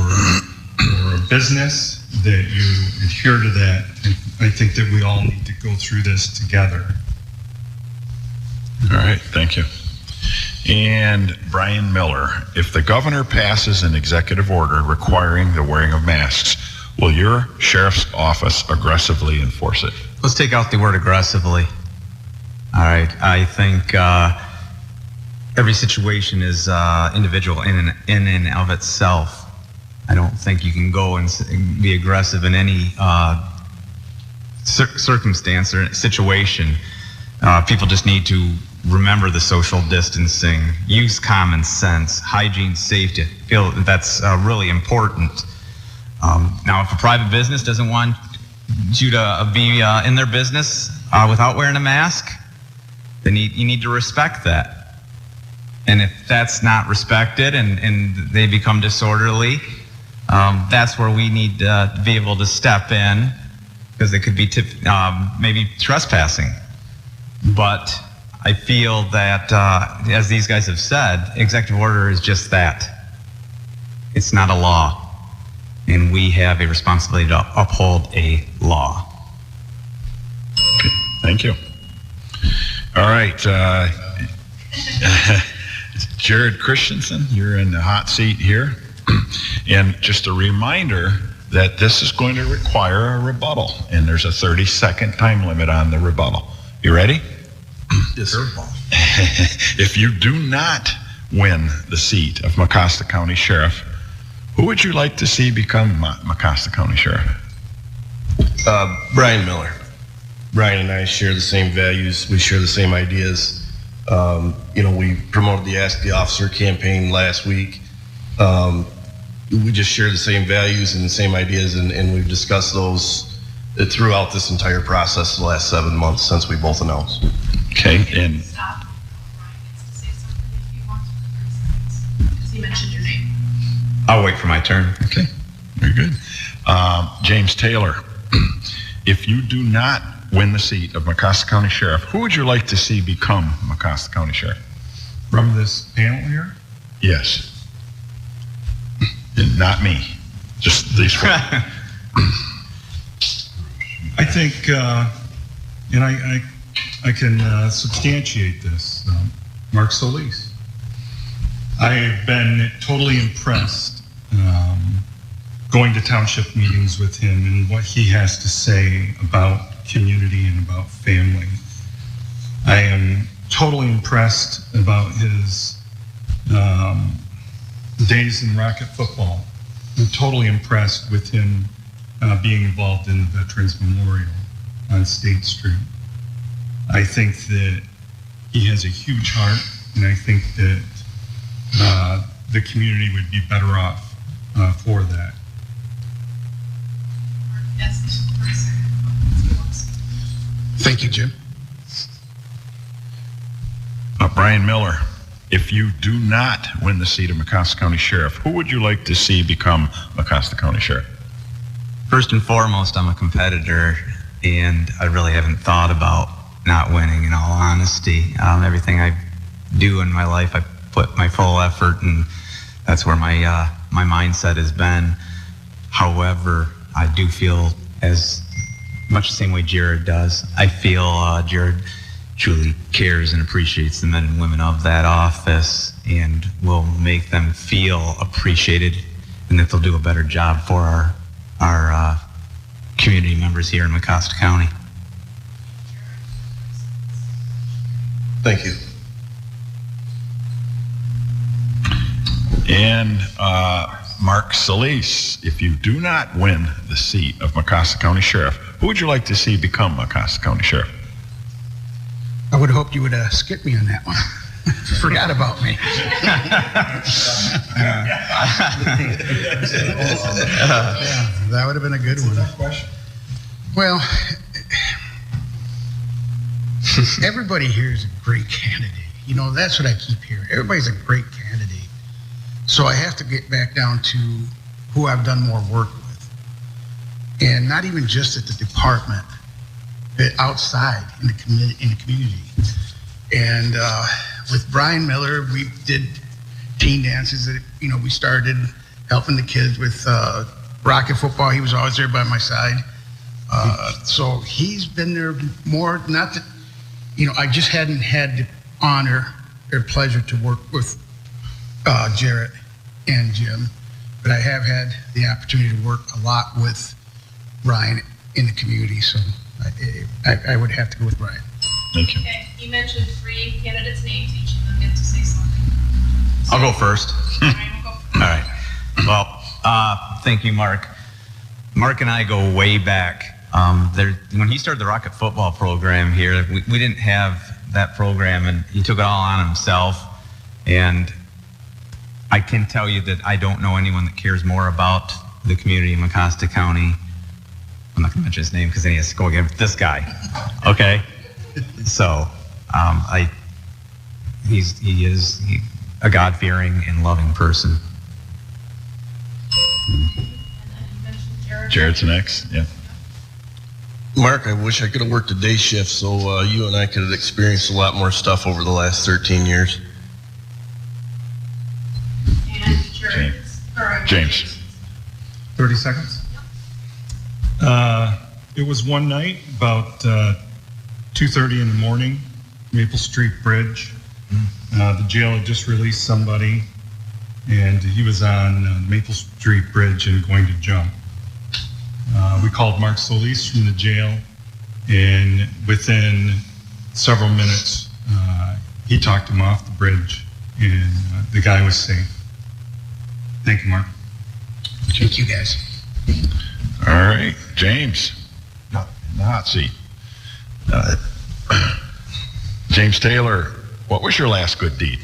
a business, that you adhere to that. And I think that we all need to go through this together. All right, thank you. And Brian Miller, if the governor passes an executive order requiring the wearing of masks, will your sheriff's office aggressively enforce it? Let's take out the word aggressively. All right, I think every situation is individual in and of itself. I don't think you can go and be aggressive in any circumstance or situation. People just need to remember the social distancing, use common sense, hygiene, safety. I feel that's really important. Now, if a private business doesn't want you to be in their business without wearing a mask, then you need to respect that. And if that's not respected and they become disorderly, that's where we need to be able to step in, because they could be maybe trespassing. But I feel that, as these guys have said, executive order is just that. It's not a law. And we have a responsibility to uphold a law. Okay, thank you. All right. Jared Christensen, you're in the hot seat here. And just a reminder that this is going to require a rebuttal, and there's a 30-second time limit on the rebuttal. You ready? Yes, sir. If you do not win the seat of Mecosta County Sheriff, Who would you like to see become Mecosta County Sheriff? Brian Miller. Brian and I share the same values. We share the same ideas. We promoted the Ask the Officer campaign last week. We just share the same values and the same ideas, and we've discussed those throughout this entire process the last 7 months since we both announced. Okay, and Stop. Brian gets to say something if you want to, because he mentioned your name. I'll wait for my turn. okay, very good. James Taylor, if you do not win the seat of Mecosta County Sheriff, who would you like to see become Mecosta County Sheriff? From this panel here? Yes. And not me, just these four. I think, and I can substantiate this, Mark Solis. I've been totally impressed going to township meetings with him and what he has to say about community and about family. I am totally impressed about his days in Rocket football. I'm totally impressed with him being involved in the Veterans Memorial on State Street. I think that he has a huge heart, and I think that the community would be better off for that. Thank you, Jim. Brian Miller, if you do not win the seat of Mecosta County Sheriff, who would you like to see become Mecosta County Sheriff? First and foremost, I'm a competitor, and I really haven't thought about not winning, in all honesty. Everything I do in my life, I put my full effort, and that's where my mindset has been. However, I do feel as much the same way Jared does. I feel Jared truly cares and appreciates the men and women of that office and will make them feel appreciated and that they'll do a better job for our community members here in Mecosta County. Thank you. And Mark Solis, if you do not win the seat of Mecosta County Sheriff, who would you like to see become Mecosta County Sheriff? I would have hoped you would skip me on that one. Forgot about me. That would have been a good one. Well, everybody here is a great candidate. You know, that's what I keep hearing. Everybody's a great candidate. So I have to get back down to who I've done more work with. And not even just at the department, but outside in the community. And with Brian Miller, we did teen dances that, we started helping the kids with Rocket football. He was always there by my side. So he's been there more, not that, I just hadn't had the honor or pleasure to work with Jarrett and Jim, but I have had the opportunity to work a lot with Brian in the community. So I would have to go with Brian. Thank you. Okay, you mentioned 3 candidates' names. Each of them get to say something. I'll go first. Brian will go first. All right. Well, thank you, Mark. Mark and I go way back. When he started the Rocket football program here, we didn't have that program, and he took it all on himself. And I can tell you that I don't know anyone that cares more about the community in Mecosta County. I'm not going to mention his name because then he has to go against this guy. Okay? So, he is a God-fearing and loving person. And then you mentioned Jared. Jared's next, yeah. Mark, I wish I could have worked a day shift so you and I could have experienced a lot more stuff over the last 13 years. And Jared. James. 30 seconds. It was one night about 2:30 in the morning, Maple Street Bridge. The jail had just released somebody, and he was on Maple Street Bridge and going to jump. We called Mark Solis from the jail, and within several minutes, he talked him off the bridge, and the guy was safe. Thank you, Mark. Thank you, guys. All right, James, in the hot seat. James Taylor, what was your last good deed?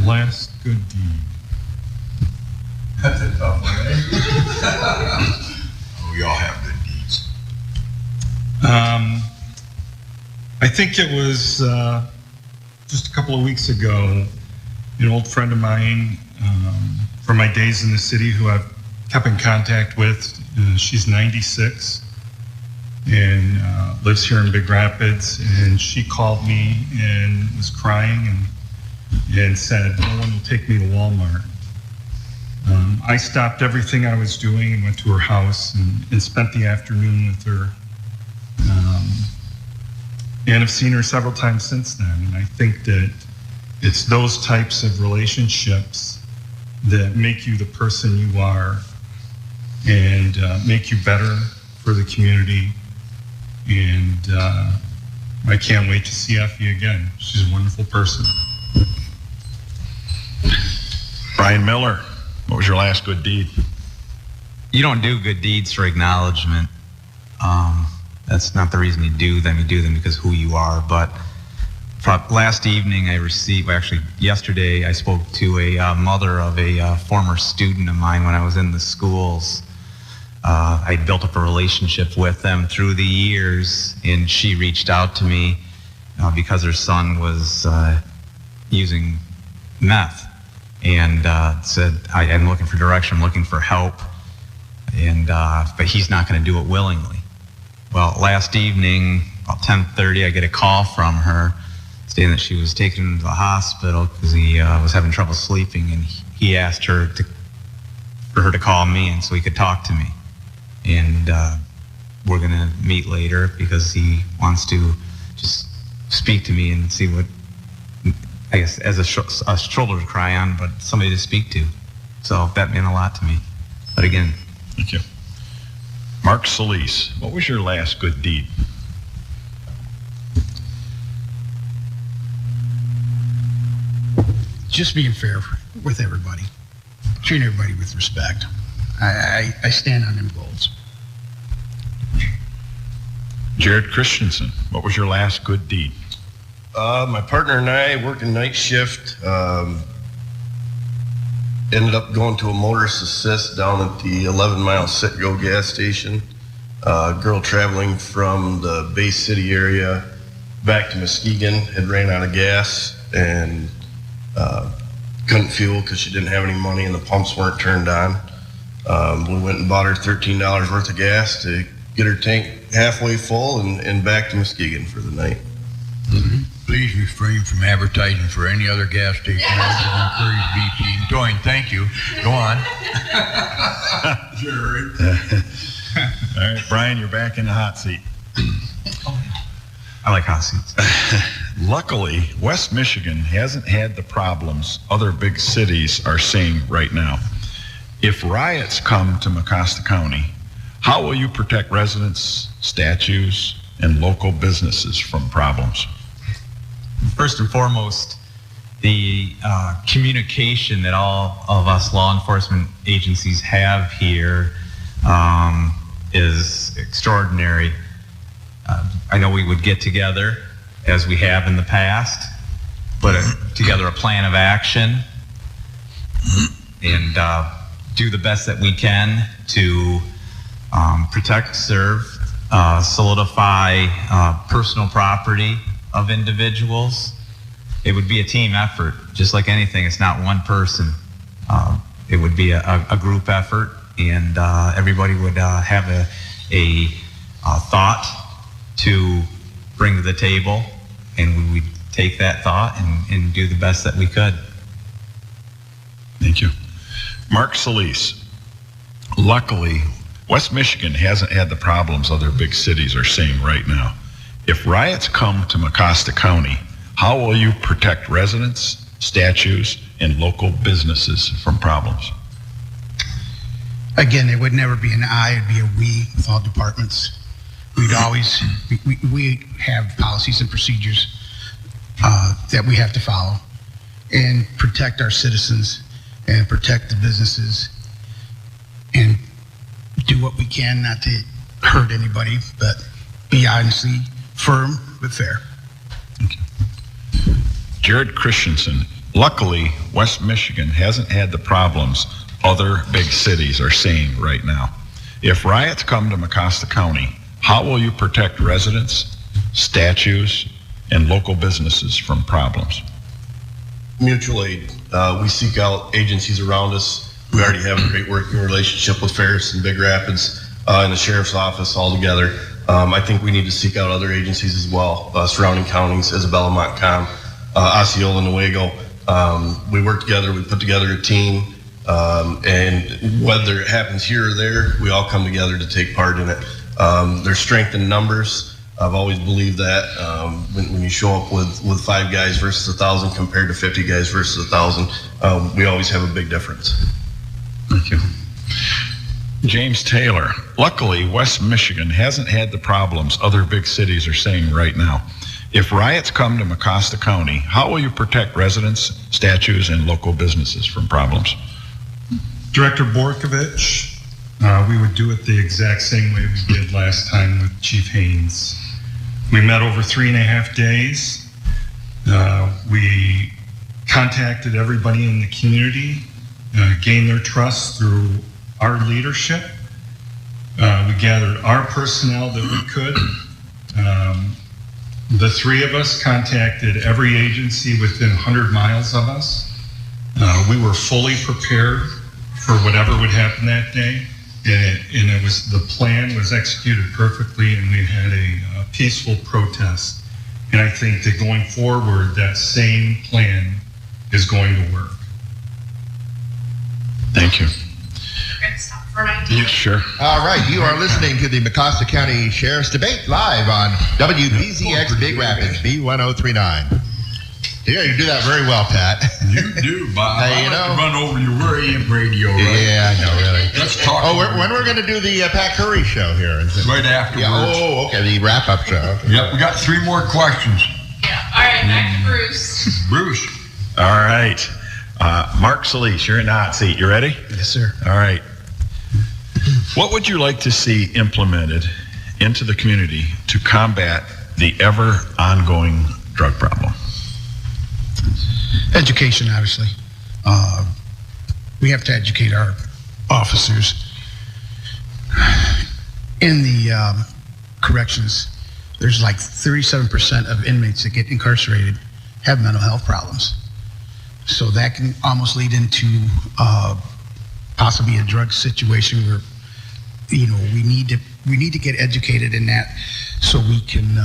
Last good deed. That's a tough one, eh? We all have good deeds. I think it was just a couple of weeks ago, an old friend of mine from my days in the city who I've kept in contact with. She's 96 and lives here in Big Rapids, and she called me and was crying and said, no one will take me to Walmart. I stopped everything I was doing and went to her house and spent the afternoon with her. And I've seen her several times since then. And I think that it's those types of relationships that make you the person you are and make you better for the community. And I can't wait to see Effie again. She's a wonderful person. Brian Miller, what was your last good deed? You don't do good deeds for acknowledgement. That's not the reason you do them. You do them because who you are. But last evening yesterday I spoke to a mother of a former student of mine when I was in the schools. I built up a relationship with them through the years, and she reached out to me because her son was using meth, and said, I'm looking for direction, I'm looking for help, and but he's not going to do it willingly. Well, last evening, about 10:30, I get a call from her saying that she was taken to the hospital because he was having trouble sleeping, and he asked her for her to call me and so he could talk to me. And we're going to meet later because he wants to just speak to me and see what, I guess, as a shoulder to cry on, but somebody to speak to. So that meant a lot to me. But again, thank you. Mark Solis, what was your last good deed? Just being fair with everybody, treating everybody with respect. I stand on them goals. Jared Christensen, what was your last good deed? My partner and I working night shift. Ended up going to a motorist assist down at the 11-mile Citgo gas station. Girl traveling from the Bay City area back to Muskegon had ran out of gas and couldn't fuel because she didn't have any money and the pumps weren't turned on. We went and bought her $13 worth of gas to get her tank halfway full and back to Muskegon for the night. Mm-hmm. Please refrain from advertising for any other gas station other than Currie's BP. Doing, thank you. Go on. Jared. All right, Brian, you're back in the hot seat. I like hot seats. Luckily, West Michigan hasn't had the problems other big cities are seeing right now. If riots come to Mecosta County, how will you protect residents, statues, and local businesses from problems? First and foremost, the communication that all of us law enforcement agencies have here is extraordinary. I know we would get together, as we have in the past, put together a plan of action, and do the best that we can to protect, serve, solidify personal property of individuals. It would be a team effort, just like anything. It's not one person. It would be a group effort, and everybody would have a thought to bring to the table, and we would take that thought and do the best that we could. Thank you. Mark Solis, luckily, West Michigan hasn't had the problems other big cities are seeing right now. If riots come to Mecosta County, how will you protect residents, statues, and local businesses from problems? Again, it would never be an I, it'd be a we with all departments. We'd always, we have policies and procedures that we have to follow and protect our citizens and protect the businesses and do what we can not to hurt anybody, but be honestly firm but fair. Jared Christensen. Luckily, West Michigan hasn't had the problems other big cities are seeing right now. If riots come to Mecosta County, how will you protect residents, statues, and local businesses from problems? Mutual aid. We seek out agencies around us. We already have a great working relationship with Ferris and Big Rapids and the Sheriff's Office all together. I think we need to seek out other agencies as well, surrounding counties, Isabella, Montcalm, Osceola, Newaygo. We work together, we put together a team, and whether it happens here or there, we all come together to take part in it. There's strength in numbers. I've always believed that when you show up with 5 guys versus 1,000 compared to 50 guys versus 1,000, we always have a big difference. Thank you. James Taylor. Luckily, West Michigan hasn't had the problems other big cities are seeing right now. If riots come to Mecosta County, how will you protect residents, statues, and local businesses from problems? Director Borkovich, we would do it the exact same way we did last time with Chief Haynes. We met over 3.5 days. We contacted everybody in the community, gained their trust through our leadership. We gathered our personnel that we could. The 3 of us contacted every agency within 100 miles of us. We were fully prepared for whatever would happen that day, and it was, the plan was executed perfectly, and we had a peaceful protest. And I think that going forward, that same plan is going to work. Thank you. We're going to stop for 19. Yeah, sure. All right, you are listening to the Mecosta County Sheriff's Debate live on WBZX Big Rapids, B1039. Yeah, you do that very well, Pat. You do, Bob. Hey, you know, run over your AM radio, right? Yeah, I know, really. Let's talk. Oh, when we're going to do the Pat Currie show here? Is it? Right afterwards. Yeah, oh, okay, the wrap-up show. Okay. Yep, we got 3 more questions. Yeah. All right, back to Bruce. Bruce. All right. Mark Solis, you're in the hot seat. You ready? Yes, sir. All right. What would you like to see implemented into the community to combat the ever ongoing drug problem? Education, obviously. We have to educate our officers. In the corrections, there's like 37% of inmates that get incarcerated have mental health problems. So that can almost lead into possibly a drug situation where, you know, we need to get educated in that so we can.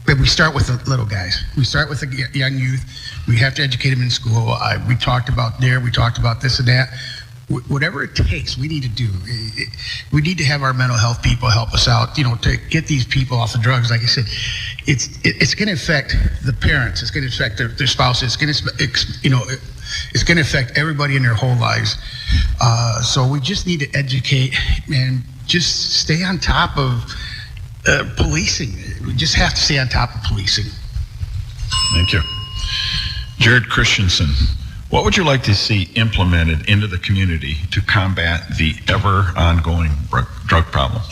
But we start with the little guys. We start with the young youth. We have to educate them in school. We talked about DARE. We talked about this and that. Whatever it takes, we need to do. We need to have our mental health people help us out, you know, to get these people off the drugs. Like I said, it's going to affect the parents. It's going to affect their spouses. It's going to, you know, it's going to affect everybody in their whole lives. So we just need to educate and just stay on top of policing. We just have to stay on top of policing. Thank you. Jared Christensen, what would you like to see implemented into the community to combat the ever ongoing drug problem?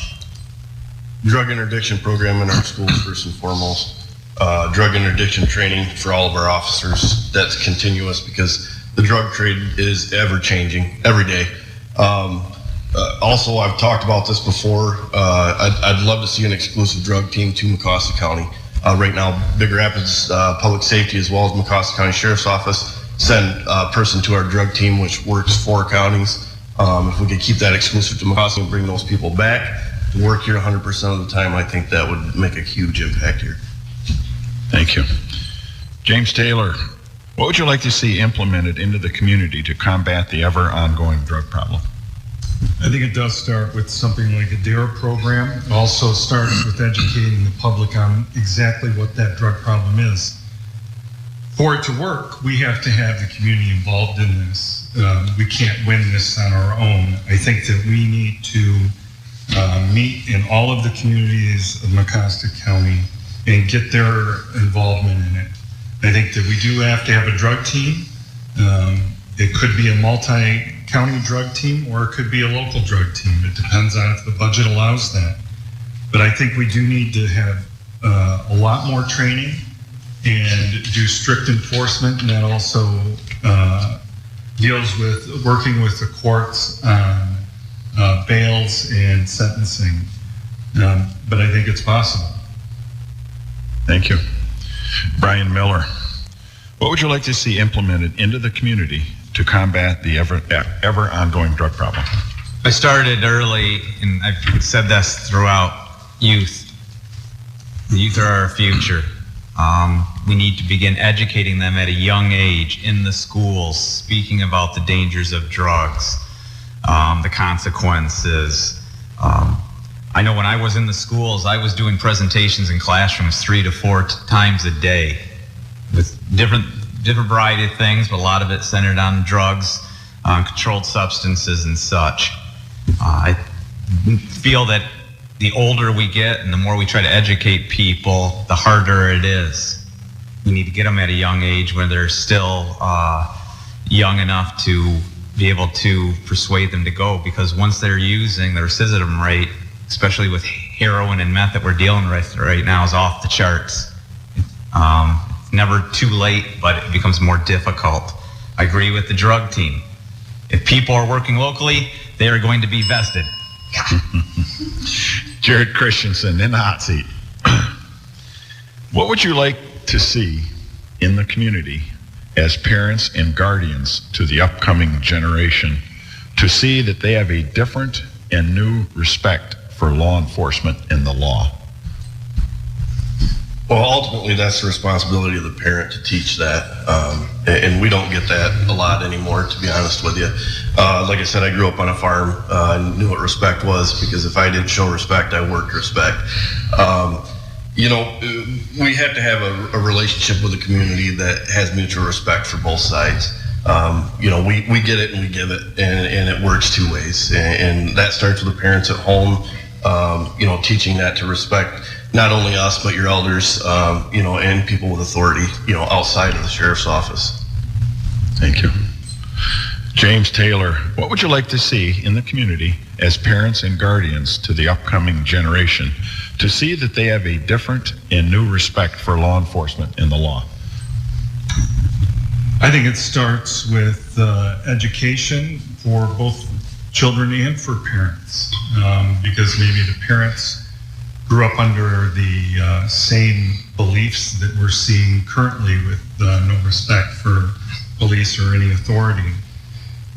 Drug interdiction program in our schools, first and foremost. Drug interdiction training for all of our officers. That's continuous because the drug trade is ever changing every day. Also, I've talked about this before. I'd love to see an exclusive drug team to Mecosta County. Right now, Big Rapids Public Safety as well as Mecosta County Sheriff's Office send a person to our drug team, which works 4 counties. If we could keep that exclusive to Mecosta and bring those people back to work here 100% of the time, I think that would make a huge impact here. Thank you. James Taylor, what would you like to see implemented into the community to combat the ever ongoing drug problem? I think it does start with something like a DARE program. It also starts with educating the public on exactly what that drug problem is. For it to work, we have to have the community involved in this. We can't win this on our own. I think that we need to meet in all of the communities of Mecosta County and get their involvement in it. I think that we do have to have a drug team. It could be a multi-county drug team, or it could be a local drug team. It depends on if the budget allows that. But I think we do need to have a lot more training and do strict enforcement, and that also deals with working with the courts on bails and sentencing. But I think it's possible. Thank you. Brian Miller, what would you like to see implemented into the community to combat the ever ongoing drug problem? I started early, and I've said this throughout: youth. The youth are our future. We need to begin educating them at a young age in the schools, speaking about the dangers of drugs, the consequences. I know when I was in the schools, I was doing presentations in classrooms 3 to 4 times a day with different variety of things, but a lot of it centered on drugs, controlled substances and such. I feel that the older we get and the more we try to educate people, the harder it is. We need to get them at a young age when they're still young enough to be able to persuade them to go, because once they're using, the recidivism rate, especially with heroin and meth that we're dealing with right now, is off the charts. Never too late, but it becomes more difficult. I agree with the drug team. If people are working locally, they are going to be vested. Jared Christensen in the hot seat. What would you like to see in the community as parents and guardians to the upcoming generation to see that they have a different and new respect for law enforcement and the law? Well, ultimately, that's the responsibility of the parent to teach that, and we don't get that a lot anymore, to be honest with you. Like I said, I grew up on a farm and knew what respect was, because if I didn't show respect, I worked respect. You know, we have to have a relationship with the community that has mutual respect for both sides. You know, we get it and we give it, and it works two ways, and that starts with the parents at home, you know, teaching that to respect not only us, but your elders, you know, and people with authority, you know, outside of the sheriff's office. Thank you. James Taylor, what would you like to see in the community as parents and guardians to the upcoming generation to see that they have a different and new respect for law enforcement and the law? I think it starts with education for both children and for parents, because maybe the parents grew up under the same beliefs that we're seeing currently with no respect for police or any authority.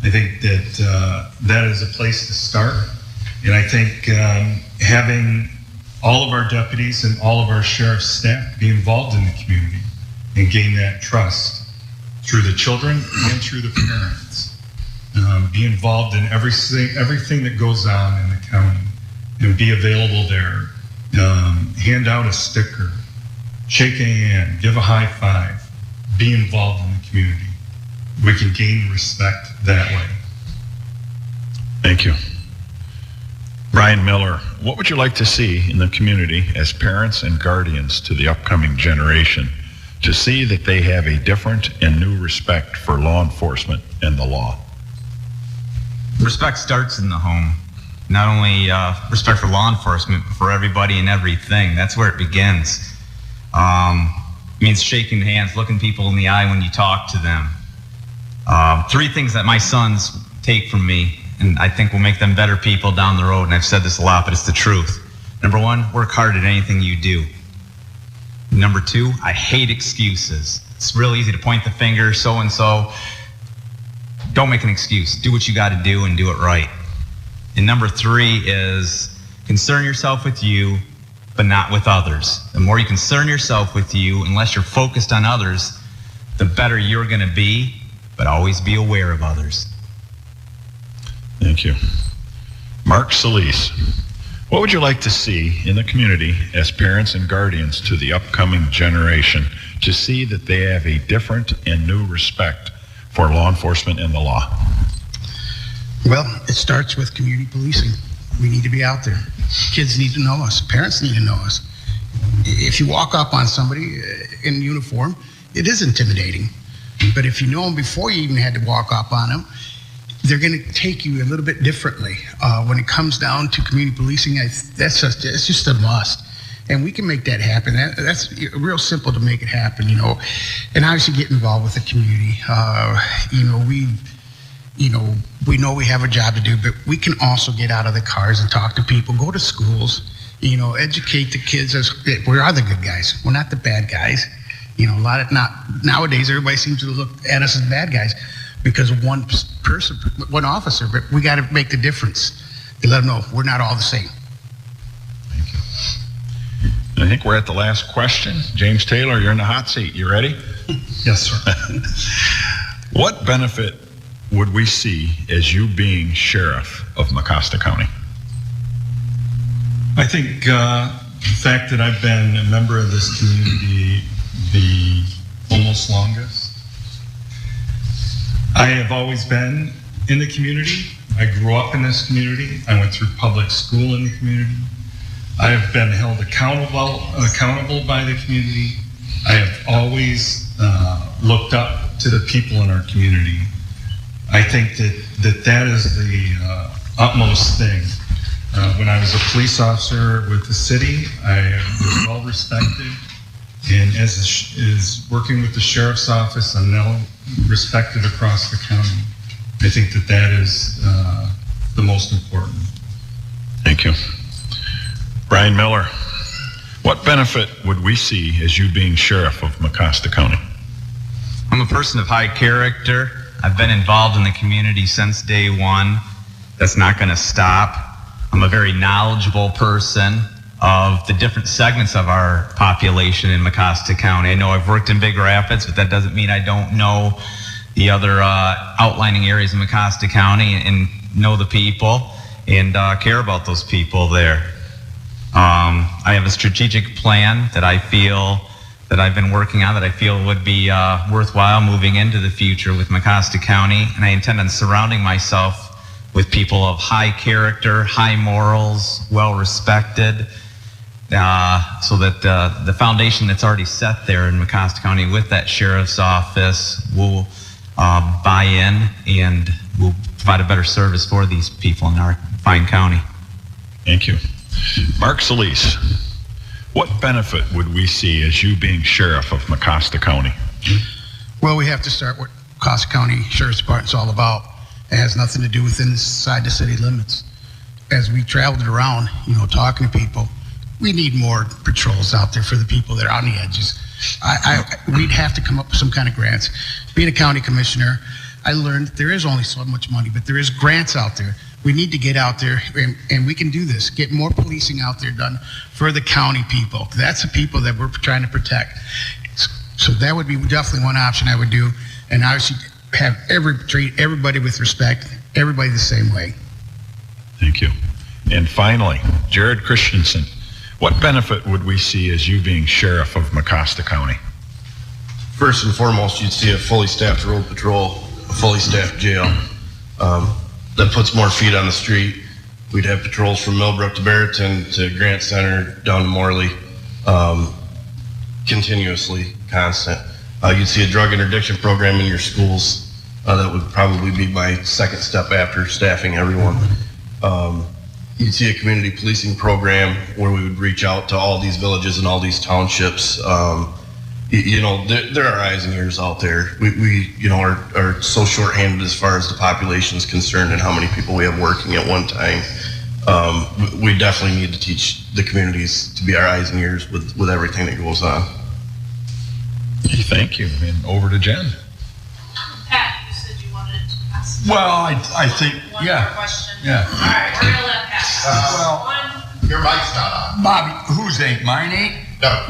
I think that that is a place to start. And I think having all of our deputies and all of our sheriff's staff be involved in the community and gain that trust through the children and through the parents. Be involved in everything that goes on in the county and be available there. Hand out a sticker, shake a hand, give a high five, be involved in the community. We can gain respect that way. Thank you. Brian Miller, what would you like to see in the community as parents and guardians to the upcoming generation to see that they have a different and new respect for law enforcement and the law? Respect starts in the home. Not only respect for law enforcement, but for everybody and everything. That's where it begins. It means shaking hands, looking people in the eye when you talk to them. 3 things that my sons take from me, and I think will make them better people down the road, and I've said this a lot, but it's the truth. Number 1, work hard at anything you do. Number 2, I hate excuses. It's real easy to point the finger, so-and-so. Don't make an excuse. Do what you got to do and do it right. And number 3 is concern yourself with you, but not with others. The more you concern yourself with you, unless you're focused on others, the better you're going to be, but always be aware of others. Thank you. Mark Solis, what would you like to see in the community as parents and guardians to the upcoming generation to see that they have a different and new respect for law enforcement and the law? Well, it starts with community policing. We need to be out there. Kids need to know us. Parents need to know us. If you walk up on somebody in uniform, it is intimidating. But if you know them before you even had to walk up on them, they're going to take you a little bit differently. When it comes down to community policing, it's just a must. And we can make that happen. That's real simple to make it happen, you know. And obviously get involved with the community. We know we have a job to do, but we can also get out of the cars and talk to people, go to schools, you know, educate the kids. We are the good guys. We're not the bad guys. You know, nowadays everybody seems to look at us as bad guys because of one person, one officer, but we got to make the difference to let them know we're not all the same. Thank you. I think we're at the last question. James Taylor, you're in the hot seat. You ready? Yes, sir. What benefit would we see as you being sheriff of Mecosta County? I think the fact that I've been a member of this community the almost longest. I have always been in the community. I grew up in this community. I went through public school in the community. I have been held accountable by the community. I have always looked up to the people in our community. I think that is the utmost thing. When I was a police officer with the city, I was well respected. And as working with the sheriff's office, I'm now respected across the county. I think that is the most important. Thank you. Brian Miller, what benefit would we see as you being sheriff of Mecosta County? I'm a person of high character. I've been involved in the community since day one. That's not going to stop. I'm a very knowledgeable person of the different segments of our population in Mecosta County. I know I've worked in Big Rapids, but that doesn't mean I don't know the other outlining areas in Mecosta County and know the people and care about those people there. I have a strategic plan that I feel that I've been working on that I feel would be worthwhile moving into the future with Mecosta County, and I intend on surrounding myself with people of high character, high morals, well respected, so that the foundation that's already set there in Mecosta County with that sheriff's office will buy in and will provide a better service for these people in our fine county. Thank you. Mark Solis, what benefit would we see as you being sheriff of Mecosta County? Well, we have to start what Mecosta County Sheriff's Department's all about. It has nothing to do with inside the city limits. As we traveled around, talking to people, we need more patrols out there for the people that are on the edges. We'd have to come up with some kind of grants. Being a county commissioner, I learned that there is only so much money, but there is grants out there. We need to get out there, and we can do this. Get more policing out there done for the county people. That's the people that we're trying to protect. So that would be definitely one option I would do, and obviously treat everybody with respect, everybody the same way. Thank you. And finally, Jared Christensen, what benefit would we see as you being sheriff of Mecosta County? First and foremost, you'd see a fully staffed road patrol, a fully staffed jail. That puts more feet on the street. We'd have patrols from Millbrook to Barrington to Grant Center down to Morley, continuously, constant. You'd see a drug interdiction program in your schools. That would probably be my second step after staffing everyone. You'd see a community policing program where we would reach out to all these villages and all these townships. There are eyes and ears out there. We are so shorthanded as far as the population is concerned and how many people we have working at one time. We definitely need to teach the communities to be our eyes and ears with everything that goes on. Thank you. And over to Jen. Pat, you said you wanted to ask. Well, I think, one yeah. more question. Yeah. All right, we're going to let Pat. Your mic's not on. Bobby, whose ain't? Mine ain't? No.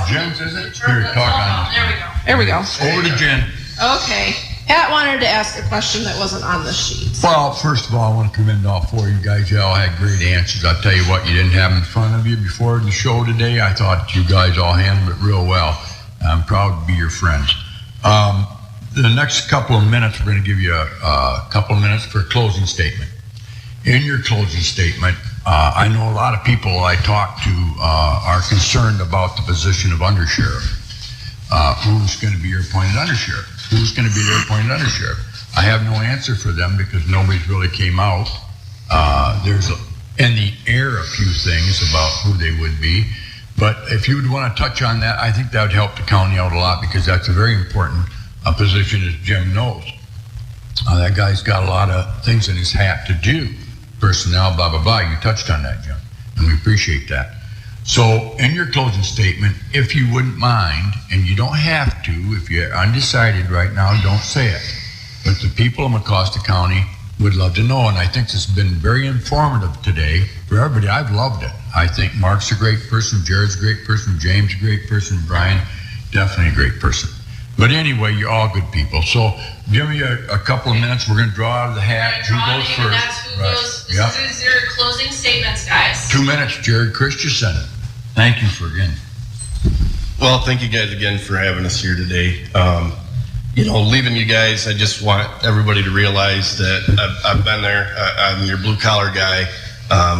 Jen's, is it? Turn Here, the talk phone on on. There we go. Over to Jen. Okay. Pat wanted to ask a question that wasn't on the sheet. Well, first of all, I want to commend all four of you guys. You all had great answers. I'll tell you what, you didn't have in front of you before the show today. I thought you guys all handled it real well. I'm proud to be your friends. The next couple of minutes, we're going to give you a couple of minutes for a closing statement. In your closing statement, I know a lot of people I talk to are concerned about the position of undersheriff. Who's going to be your appointed undersheriff? who's going to be their appointed undersheriff. I have no answer for them because nobody's really came out. There's in the air a few things about who they would be. But if you would want to touch on that, I think that would help the county out a lot because that's a very important position, as Jim knows. That guy's got a lot of things in his hat to do. Personnel, blah, blah, blah. You touched on that, Jim, and we appreciate that. So in your closing statement, if you wouldn't mind, and you don't have to, if you're undecided right now, don't say it. But the people of Mecosta County would love to know, and I think this has been very informative today for everybody. I've loved it. I think Mark's a great person, Jared's a great person, James a great person, Brian, definitely a great person. But anyway, you're all good people. So give me a couple of minutes. We're going to draw out of the hat. Who goes first? That's who goes. This is your closing statements, guys. 2 minutes, Jared Christensen. Thank you for again. Well, thank you guys again for having us here today. Leaving you guys, I just want everybody to realize that I've been there. I'm your blue collar guy.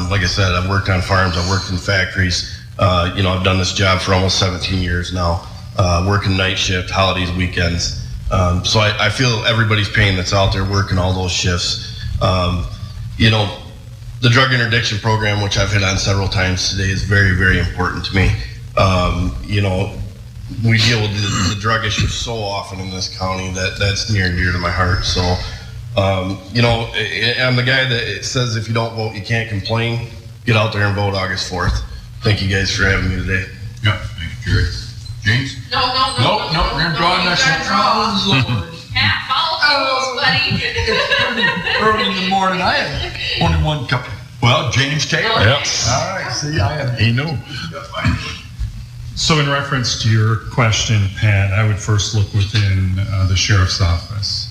Like I said, I've worked on farms. I've worked in factories. I've done this job for almost 17 years now. Working night shift, holidays, weekends. So I feel everybody's pain that's out there working all those shifts. The drug interdiction program, which I've hit on several times today, is very, very important to me. We deal with the drug issue so often in this county that's near and dear to my heart. So, I'm the guy that says if you don't vote, you can't complain. Get out there and vote August 4th. Thank you guys for having me today. Yeah, thank you, Jerry. James? No, we're going to draw next one. Follow the rules, buddy. Early in the morning, I had only one cup. Well, James Taylor. Yep. All right, see, he knew. So in reference to your question, Pat, I would first look within the sheriff's office.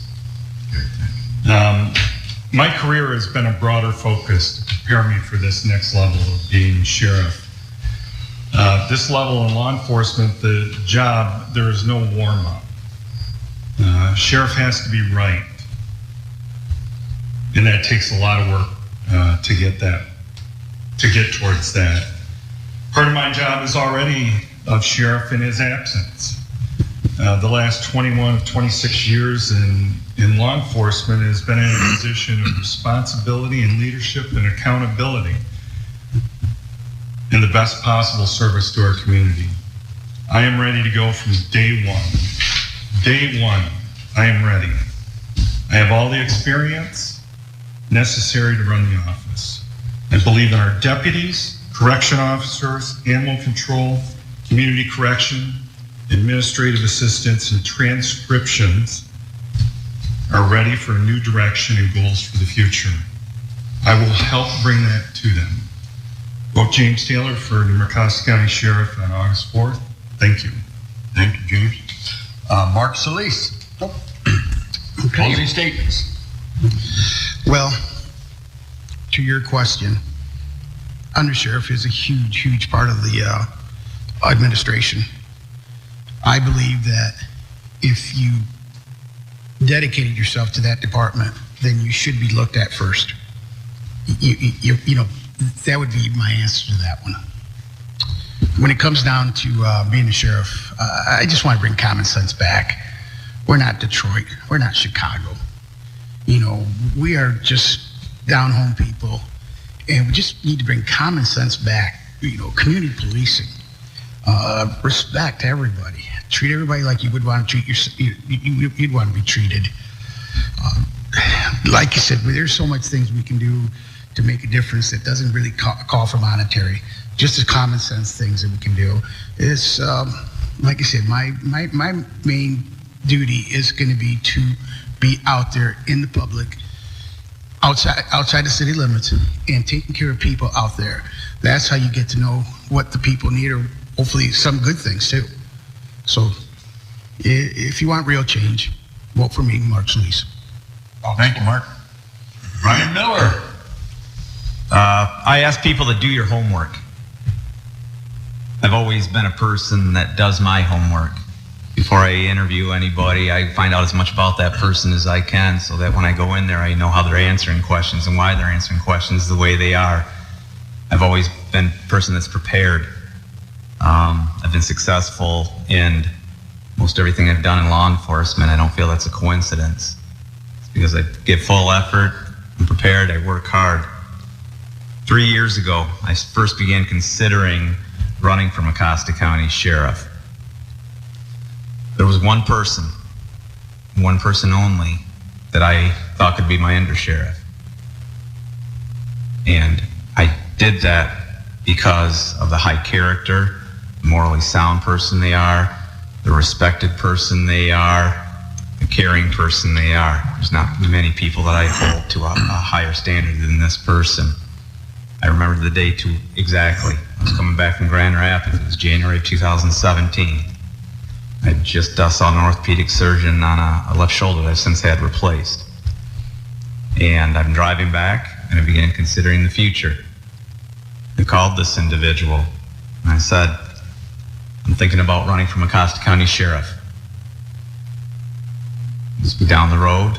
My career has been a broader focus to prepare me for this next level of being sheriff. This level in law enforcement, the job, there is no warm-up. Sheriff has to be right. And that takes a lot of work to get towards that. Part of my job is already of sheriff in his absence. The last 21 of 26 years in law enforcement has been in a position of responsibility and leadership and accountability in the best possible service to our community. I am ready to go from day one. Day one, I am ready. I have all the experience necessary to run the office. I believe in our deputies, correction officers, animal control, community correction, administrative assistants, and transcriptions are ready for a new direction and goals for the future. I will help bring that to them. Vote James Taylor for the Mecosta County Sheriff on August 4th. Thank you. Thank you, James. Mark Solis. Closing statements. Well, to your question, undersheriff is a huge, huge part of the administration. I believe that if you dedicated yourself to that department, then you should be looked at first. That would be my answer to that one. When it comes down to being a sheriff, I just want to bring common sense back. We're not Detroit. We're not Chicago. We are just down-home people, and we just need to bring common sense back. Community policing, respect everybody. Treat everybody like you would want to treat you'd want to be treated. Like you said, there's so much things we can do to make a difference that doesn't really call for monetary. Just as common sense things that we can do. Is like I said, my main duty is going to be out there in the public, outside the city limits, and taking care of people out there. That's how you get to know what the people need, or hopefully some good things too. So if you want real change, vote for me, Mark Solis. Thank you, Mark. Brian Miller. I ask people to do your homework. I've always been a person that does my homework. Before I interview anybody, I find out as much about that person as I can, so that when I go in there, I know how they're answering questions and why they're answering questions the way they are. I've always been a person that's prepared. I've been successful in most everything I've done in law enforcement. I don't feel that's a coincidence. It's because I give full effort, I'm prepared, I work hard. 3 years ago, I first began considering running for Mecosta County Sheriff. There was one person only, that I thought could be my undersheriff. And I did that because of the high character, morally sound person they are, the respected person they are, the caring person they are. There's not many people that I hold to a higher standard than this person. I remember the day too exactly. I was coming back from Grand Rapids. It was January of 2017. I just saw an orthopedic surgeon on a left shoulder that I've since had replaced. And I'm driving back, and I began considering the future. I called this individual, and I said, I'm thinking about running for Mecosta County Sheriff. This would be down the road,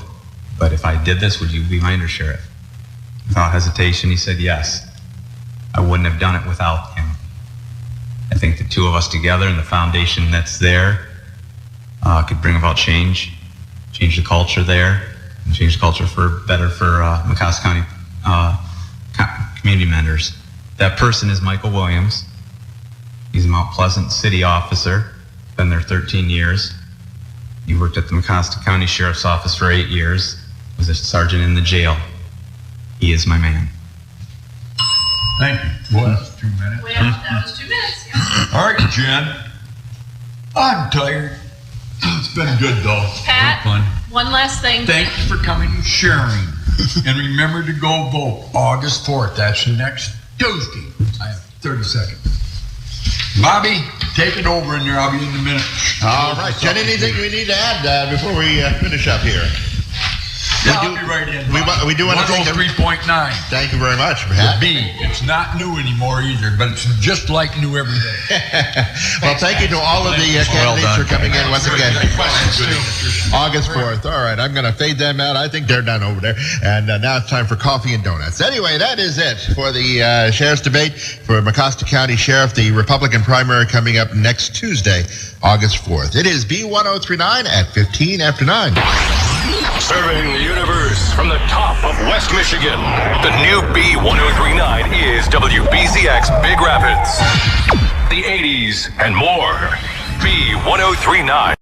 but if I did this, would you be my undersheriff? Without hesitation, he said yes. I wouldn't have done it without him. I think the two of us together and the foundation that's there could bring about change the culture there, and change the culture for better for Mecosta County community members. That person is Michael Williams. He's a Mount Pleasant city officer, been there 13 years. He worked at the Mecosta County Sheriff's Office for 8 years, was a sergeant in the jail. He is my man. Thank you. Well, that's 2 minutes. Well, that was 2 minutes. Yeah. All right, Jen. I'm tired. It's been good, though. Pat, fun. one last thing. Thank you for coming and sharing. And remember to go vote August 4th. That's next Tuesday. I have 30 seconds. Bobby, take it over in there. I'll be in a minute. All right, Jen, anything we need to add before we finish up here? I'll be right in. We do want to thank 103.9. Thank you very much, Pat. The B. It's not new anymore either, but it's just like new every day. Well, thank you to all of the candidates for coming in once again. August 4th. All right, I'm going to fade them out. I think they're done over there. And now it's time for coffee and donuts. Anyway, that is it for the sheriff's debate for Mecosta County Sheriff, the Republican primary coming up next Tuesday, August 4th. It is B1039 at 15 after 9. Serving the universe from the top of West Michigan, the new B1039 is WBZX Big Rapids. The 80s and more. B1039.